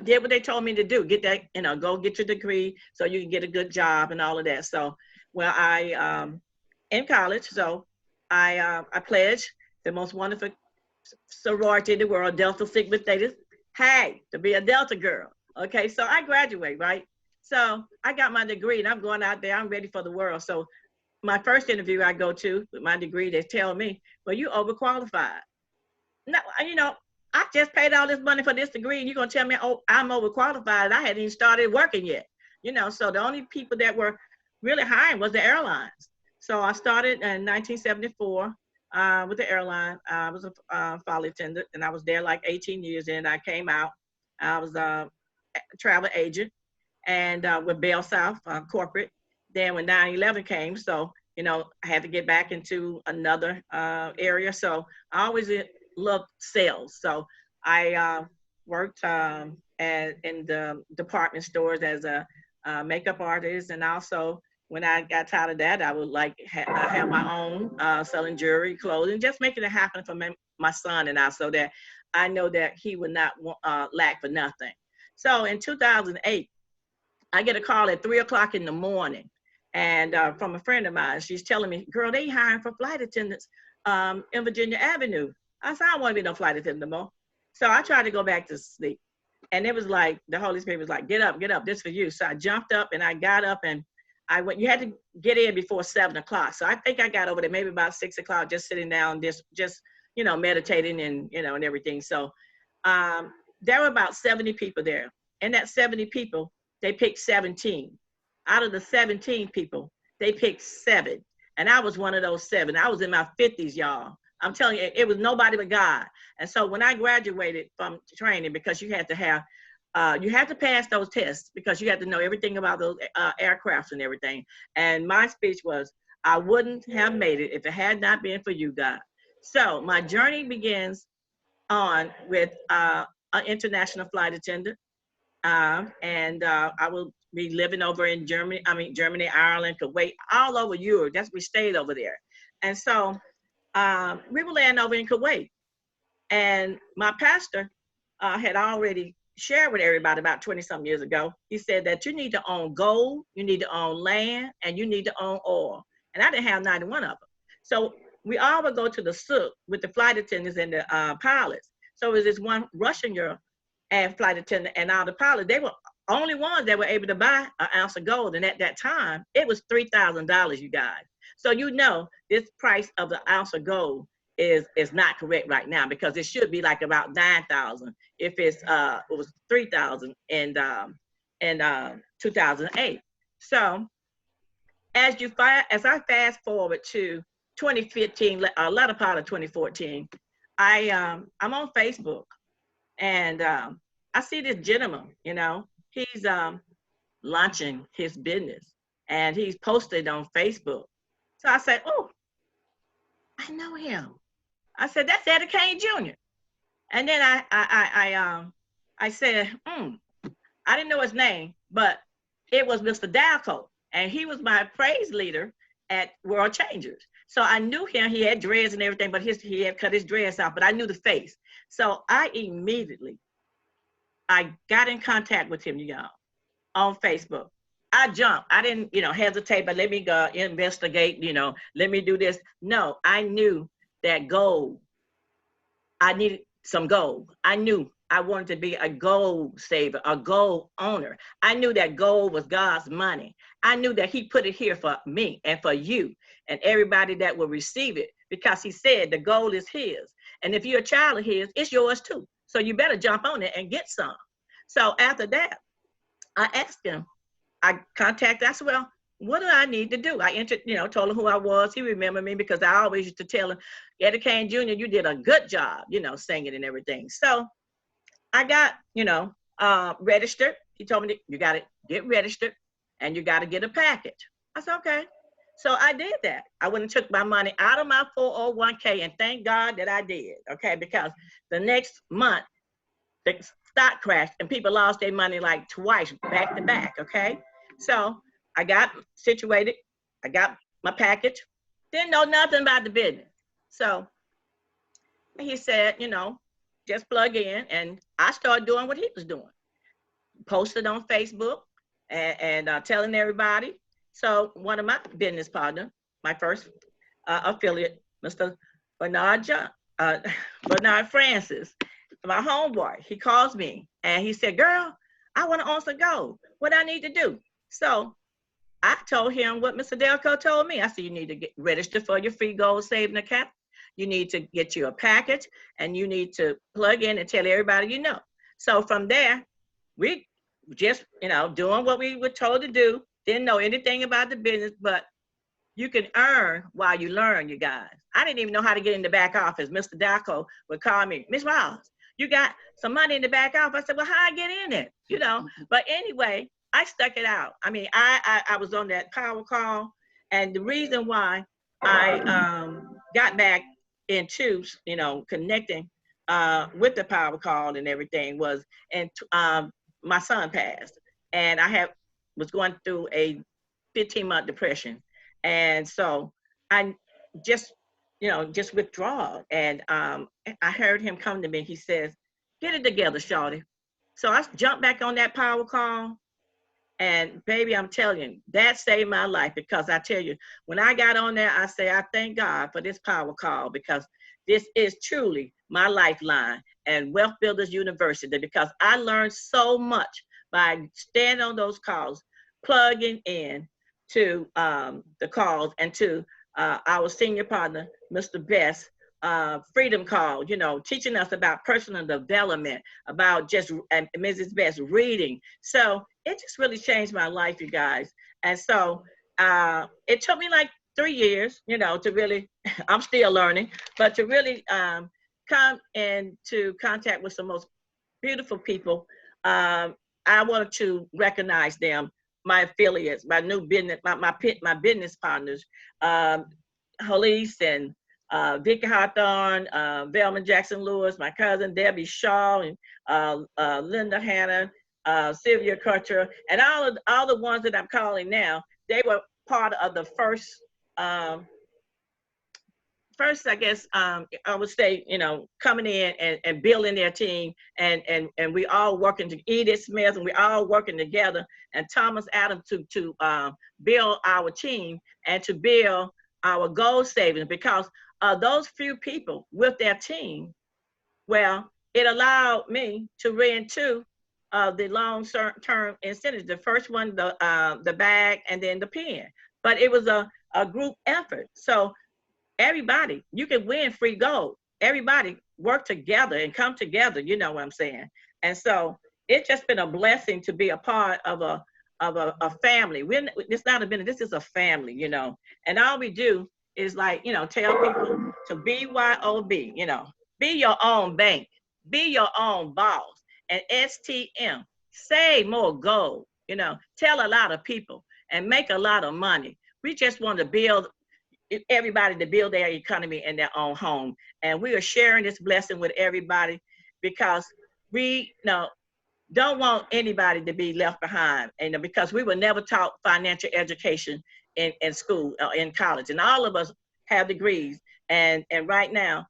did what they told me to do, get that, go get your degree so you can get a good job and all of that. So, well, in college, so I pledged the most wonderful sorority in the world, Delta Sigma Theta, hey, to be a Delta girl. Okay, so I graduate, right? So I got my degree and I'm going out there, I'm ready for the world. So my first interview I go to with my degree, they tell me, well, you overqualified. No, I just paid all this money for this degree and you're gonna tell me, oh, I'm overqualified. I hadn't even started working yet. So the only people that were really hiring was the airlines. So I started in 1974 with the airline. I was a flight attendant and I was there like 18 years and I came out. I was a travel agent and with Bell South corporate. Then when 9/11 came, so, I had to get back into another area. So I always loved sales. So I worked in the department stores as a makeup artist. And also when I got tired of that, I would like have my own selling jewelry, clothing, just making it happen for my son and I, so that I know that he would not lack for nothing. So in 2008, I get a call at 3 o'clock in the morning and from a friend of mine. She's telling me, girl, they hiring for flight attendants in Virginia Avenue. I said, I don't want to be no flight attendant no more. So I tried to go back to sleep. And it was like, the Holy Spirit was like, get up, this for you. So I jumped up and I got up and I went. You had to get in before 7 o'clock. So I think I got over there maybe about 6 o'clock, just sitting down, just meditating and, and everything. So there were about 70 people there. And that 70 people, they picked 17. Out of the 17 people, they picked 7. And I was one of those 7. I was in my 50s, y'all. I'm telling you, it was nobody but God. And so when I graduated from training, because you had to pass those tests because you had to know everything about those aircrafts and everything. And my speech was, I wouldn't have made it if it had not been for you, God. So my journey begins on with an international flight attendant. And I will be living over in Germany, Ireland, Kuwait, all over Europe. We stayed over there. And so we were laying over in Kuwait. And my pastor had already shared with everybody about 20-some years ago. He said that you need to own gold, you need to own land, and you need to own oil. And I didn't have 91 of them. So we all would go to the souk with the flight attendants and the pilots. So it was this one Russian girl and flight attendant and all the pilots. They were only ones that were able to buy an ounce of gold. And at that time, it was $3,000, you guys. So this price of the ounce of gold is not correct right now, because it should be like about 9,000 if it was 3,000 in 2008. So as I fast forward to 2015, latter part of 2014, I'm on Facebook and I see this gentleman, he's launching his business and he's posted on Facebook. So I said, oh, I know him. I said, that's Eddie Kane Jr. And then I said, I didn't know his name, but it was Mr. Dalco. And he was my praise leader at World Changers. So I knew him. He had dreads and everything, but he had cut his dreads out, but I knew the face. So I got in contact with him, y'all, on Facebook. I jumped. I didn't, hesitate, but let me go investigate, let me do this. No, I knew that gold, I needed some gold. I knew I wanted to be a gold saver, a gold owner. I knew that gold was God's money. I knew that he put it here for me and for you and everybody that will receive it, because he said the gold is his. And if you're a child of his, it's yours too. So you better jump on it and get some. So after that, I asked him, I contacted, I said, well, what do I need to do? I told him who I was. He remembered me because I always used to tell him, Eddie Kane Jr., you did a good job, singing and everything. So I got, registered. He told me, you got to get registered and you got to get a package. I said, okay. So I did that. I went and took my money out of my 401k, and thank God that I did, okay? Because the next month, the stock crashed and people lost their money like twice back to back, okay? So I got situated. I got my package. Didn't know nothing about the business. So he said, you know, just plug in. And I started doing what he was doing. Posted on Facebook and telling everybody. So one of my business partners, my first affiliate, Mr. Bernard Francis, my homeboy, he calls me and he said, girl, I want to also go. What I need to do? So I told him what Mr. Delco told me. I said, you need to get registered for your free gold saving account. You need to get you a package and you need to plug in and tell everybody you know. So from there, we just, you know, doing what we were told to do. Didn't know anything about the business, but you can earn while you learn, you guys. I didn't even know how to get in the back office. Mr. Delco would call me, Miss Ross, you got some money in the back office. I said, well, how I get in it? You know, but anyway, I stuck it out. I mean, I was on that power call, and the reason why I got back into, you know, connecting with the power call and everything was, and my son passed, and I was going through a 15-month depression, and so I just, you know, just withdraw. And I heard him come to me. He says, "Get it together, shawty." So I jumped back on that power call. And baby, I'm telling you, that saved my life, because I tell you, when I got on there, I say, I thank God for this power call, because this is truly my lifeline and Wealth Builders University, because I learned so much by standing on those calls, plugging in to the calls, and to our senior partner, Mr. Best, Freedom Call, you know, teaching us about personal development, about just Mrs. Best reading. So it just really changed my life, you guys. And so it took me like 3 years, you know, to really, I'm still learning, but to really come into contact with some most beautiful people. I wanted to recognize them, my affiliates, my new business, my business partners, Hollis and Vicky Hawthorne, Velma Jackson Lewis, my cousin Debbie Shaw, and Linda Hanna, Sylvia Kutcher, and all the ones that I'm calling now. They were part of the first, I guess, I would say, you know, coming in and building their team, and we all working to Edith Smith, and we all working together, and Thomas Adams to build our team and to build our goal savings, because those few people with their team, well, it allowed me to rent two of the long-term incentives. The first one, the bag, and then the pen. But it was a group effort. So everybody, you can win free gold. Everybody work together and come together, you know what I'm saying? And so it's just been a blessing to be a part of a family. It's not a business, this is a family, you know. And all we do is, like, you know, tell people to BYOB, you know, be your own bank, be your own boss, and STM, save more gold, you know, tell a lot of people and make a lot of money. We just want to build everybody to build their economy in their own home. And we are sharing this blessing with everybody, because we, you know, don't want anybody to be left behind, and because we were never taught financial education in school, in college, and all of us have degrees, and right now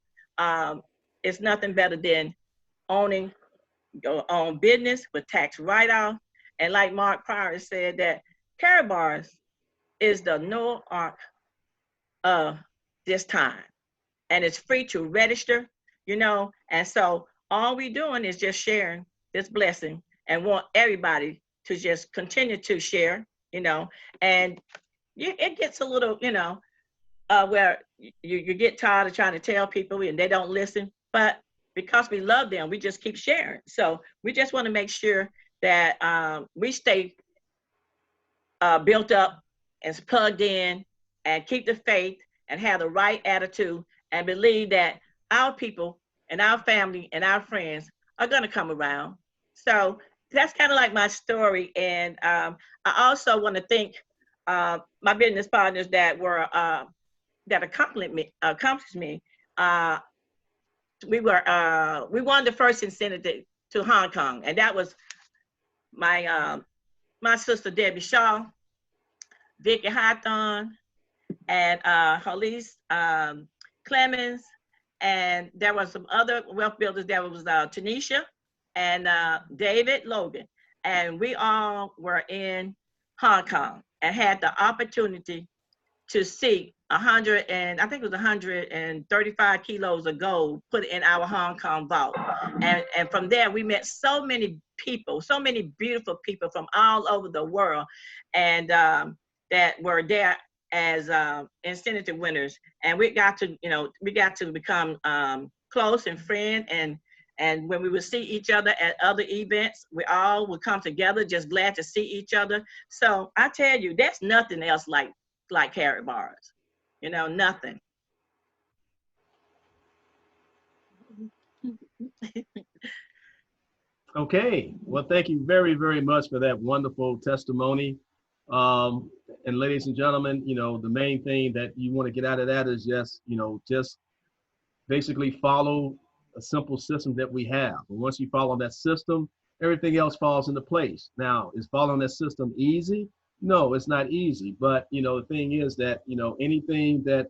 it's nothing better than owning your own business with tax write-off. And like Mark Pryor said, that Karatbars is the Noah Ark of this time, and it's free to register, you know. And so all we doing is just sharing this blessing, and want everybody to just continue to share, you know. And it gets a little, you know, where you get tired of trying to tell people and they don't listen, but because we love them, we just keep sharing. So we just want to make sure that we stay built up and plugged in, and keep the faith and have the right attitude, and believe that our people and our family and our friends are going to come around. So that's kind of like my story. And I also want to thank my business partners that were that accomplished me. We won the first incentive to Hong Kong, and that was my my sister Debbie Shaw, Vicky Hawthorne, and Hollis Clemens, and there was some other wealth builders. There was Tanisha and David Logan, and we all were in Hong Kong and had the opportunity to see 100 and I think it was 135 kilos of gold put in our Hong Kong vault. And from there, we met so many people, so many beautiful people from all over the world, and that were there as incentive winners. And we got to, we got to become close and friend. And when we would see each other at other events, we all would come together, just glad to see each other. So I tell you, there's nothing else like Karatbars, nothing. Okay, well, thank you very, very much for that wonderful testimony. And ladies and gentlemen, the main thing that you want to get out of that is just basically follow a simple system that we have. And once you follow that system, everything else falls into place. Now, is following that system easy? No, it's not easy. But the thing is that anything that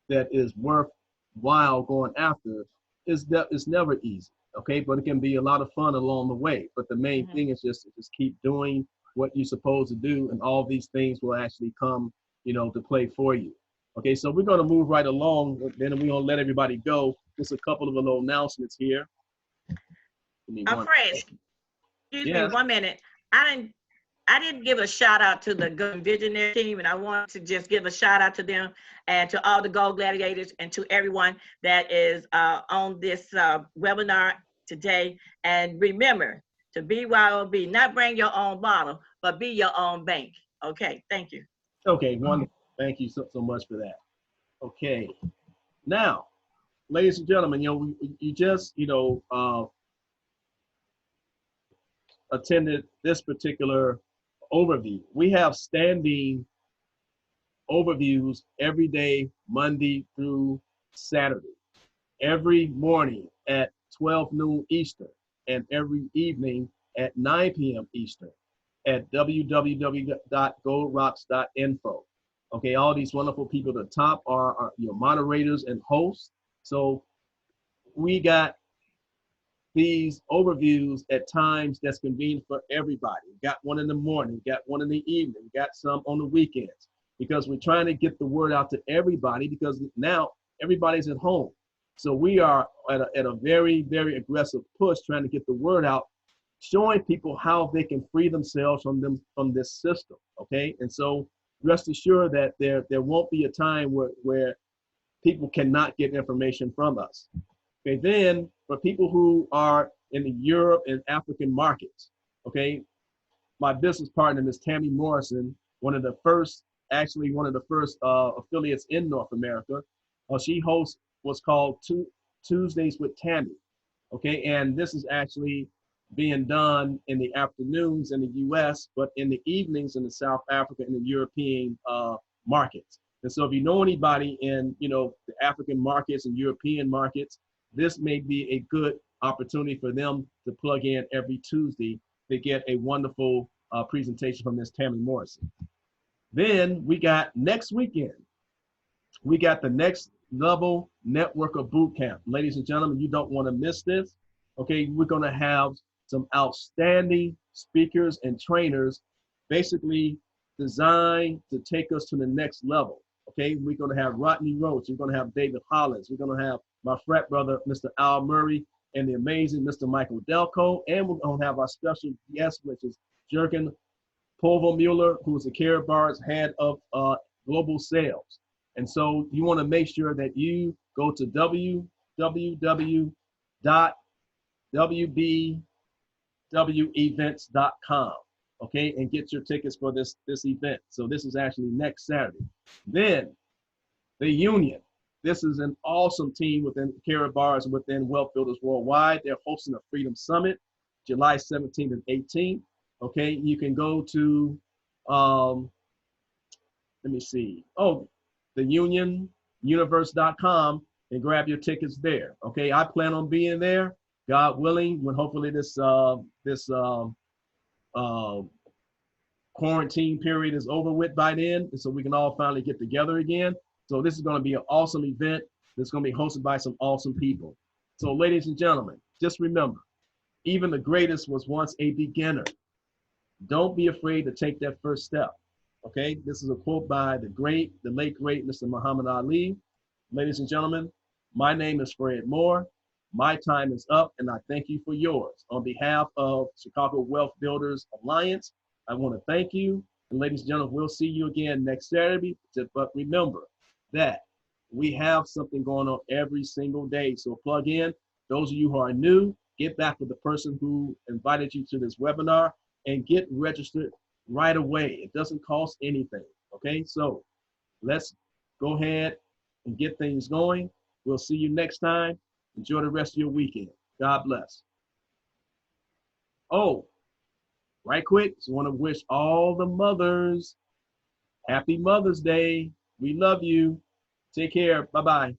is worthwhile going after is never easy. Okay, but it can be a lot of fun along the way. But the main thing is just keep doing what you're supposed to do, and all these things will actually come, to play for you. Okay, so we're going to move right along. Then we're going to let everybody go. Just a couple of little announcements here. Fred, excuse me 1 minute. I didn't give a shout out to the Golden Visionary team, and I want to just give a shout out to them and to all the Gold Gladiators and to everyone that is on this webinar today. And remember to BYOB, not bring your own bottle, but be your own bank. Okay, thank you. Okay, wonderful. Thank you so much for that. Okay, now, ladies and gentlemen, you just attended this particular overview. We have standing overviews every day, Monday through Saturday, every morning at 12 noon Eastern, and every evening at 9 p.m. Eastern at www.goldrocks.info. Okay, all these wonderful people at the top are your moderators and hosts. So we got these overviews at times that's convenient for everybody. We got one in the morning, got one in the evening, got some on the weekends, because we're trying to get the word out to everybody, because now everybody's at home. So we are at a very, very aggressive push trying to get the word out, showing people how they can free themselves from this system, okay? And so rest assured that there won't be a time where people cannot get information from us. Okay, then for people who are in the Europe and African markets, okay, my business partner, Ms. Tammy Morrison, one of the first affiliates in North America, she hosts what's called Tuesdays with Tammy, okay, and this is actually being done in the afternoons in the US, but in the evenings in the South Africa and the European markets. And so if you know anybody in, the African markets and European markets, this may be a good opportunity for them to plug in every Tuesday to get a wonderful presentation from Ms. Tammy Morrison. Then we got next weekend, we got the Next Level Networker Boot Camp. Ladies and gentlemen, you don't want to miss this. Okay, we're going to have some outstanding speakers and trainers basically designed to take us to the next level. Okay, we're going to have Rodney Roach, we're going to have David Hollins, we're going to have my frat brother, Mr. Al Murray, and the amazing Mr. Michael Delco, and we're going to have our special guest, which is Jürgen Pulvermuller, who is the Karatbars head of global sales. And so you want to make sure that you go to www.wbwevents.com, okay, and get your tickets for this event. So this is actually next Saturday. Then the Union. This is an awesome team within Karatbars and within Wealth Builders Worldwide. They're hosting a Freedom Summit, July 17th and 18th. Okay, you can go to, let me see, theunionuniverse.com and grab your tickets there. Okay, I plan on being there, God willing, when hopefully this quarantine period is over with by then, and so we can all finally get together again. So this is going to be an awesome event that's going to be hosted by some awesome people. So ladies and gentlemen, just remember, even the greatest was once a beginner. Don't be afraid to take that first step. Okay, this is a quote by the late great Mr. Muhammad Ali. Ladies and gentlemen, my name is Fred Moore. My time is up, and I thank you for yours. On behalf of Chicago Wealth Builders Alliance, I want to thank you. And ladies and gentlemen, we'll see you again next Saturday. But remember that we have something going on every single day. So plug in. Those of you who are new, get back with the person who invited you to this webinar and get registered right away. It doesn't cost anything. Okay, so let's go ahead and get things going. We'll see you next time. Enjoy the rest of your weekend. God bless. Oh, right quick, just want to wish all the mothers happy Mother's Day. We love you. Take care. Bye-bye.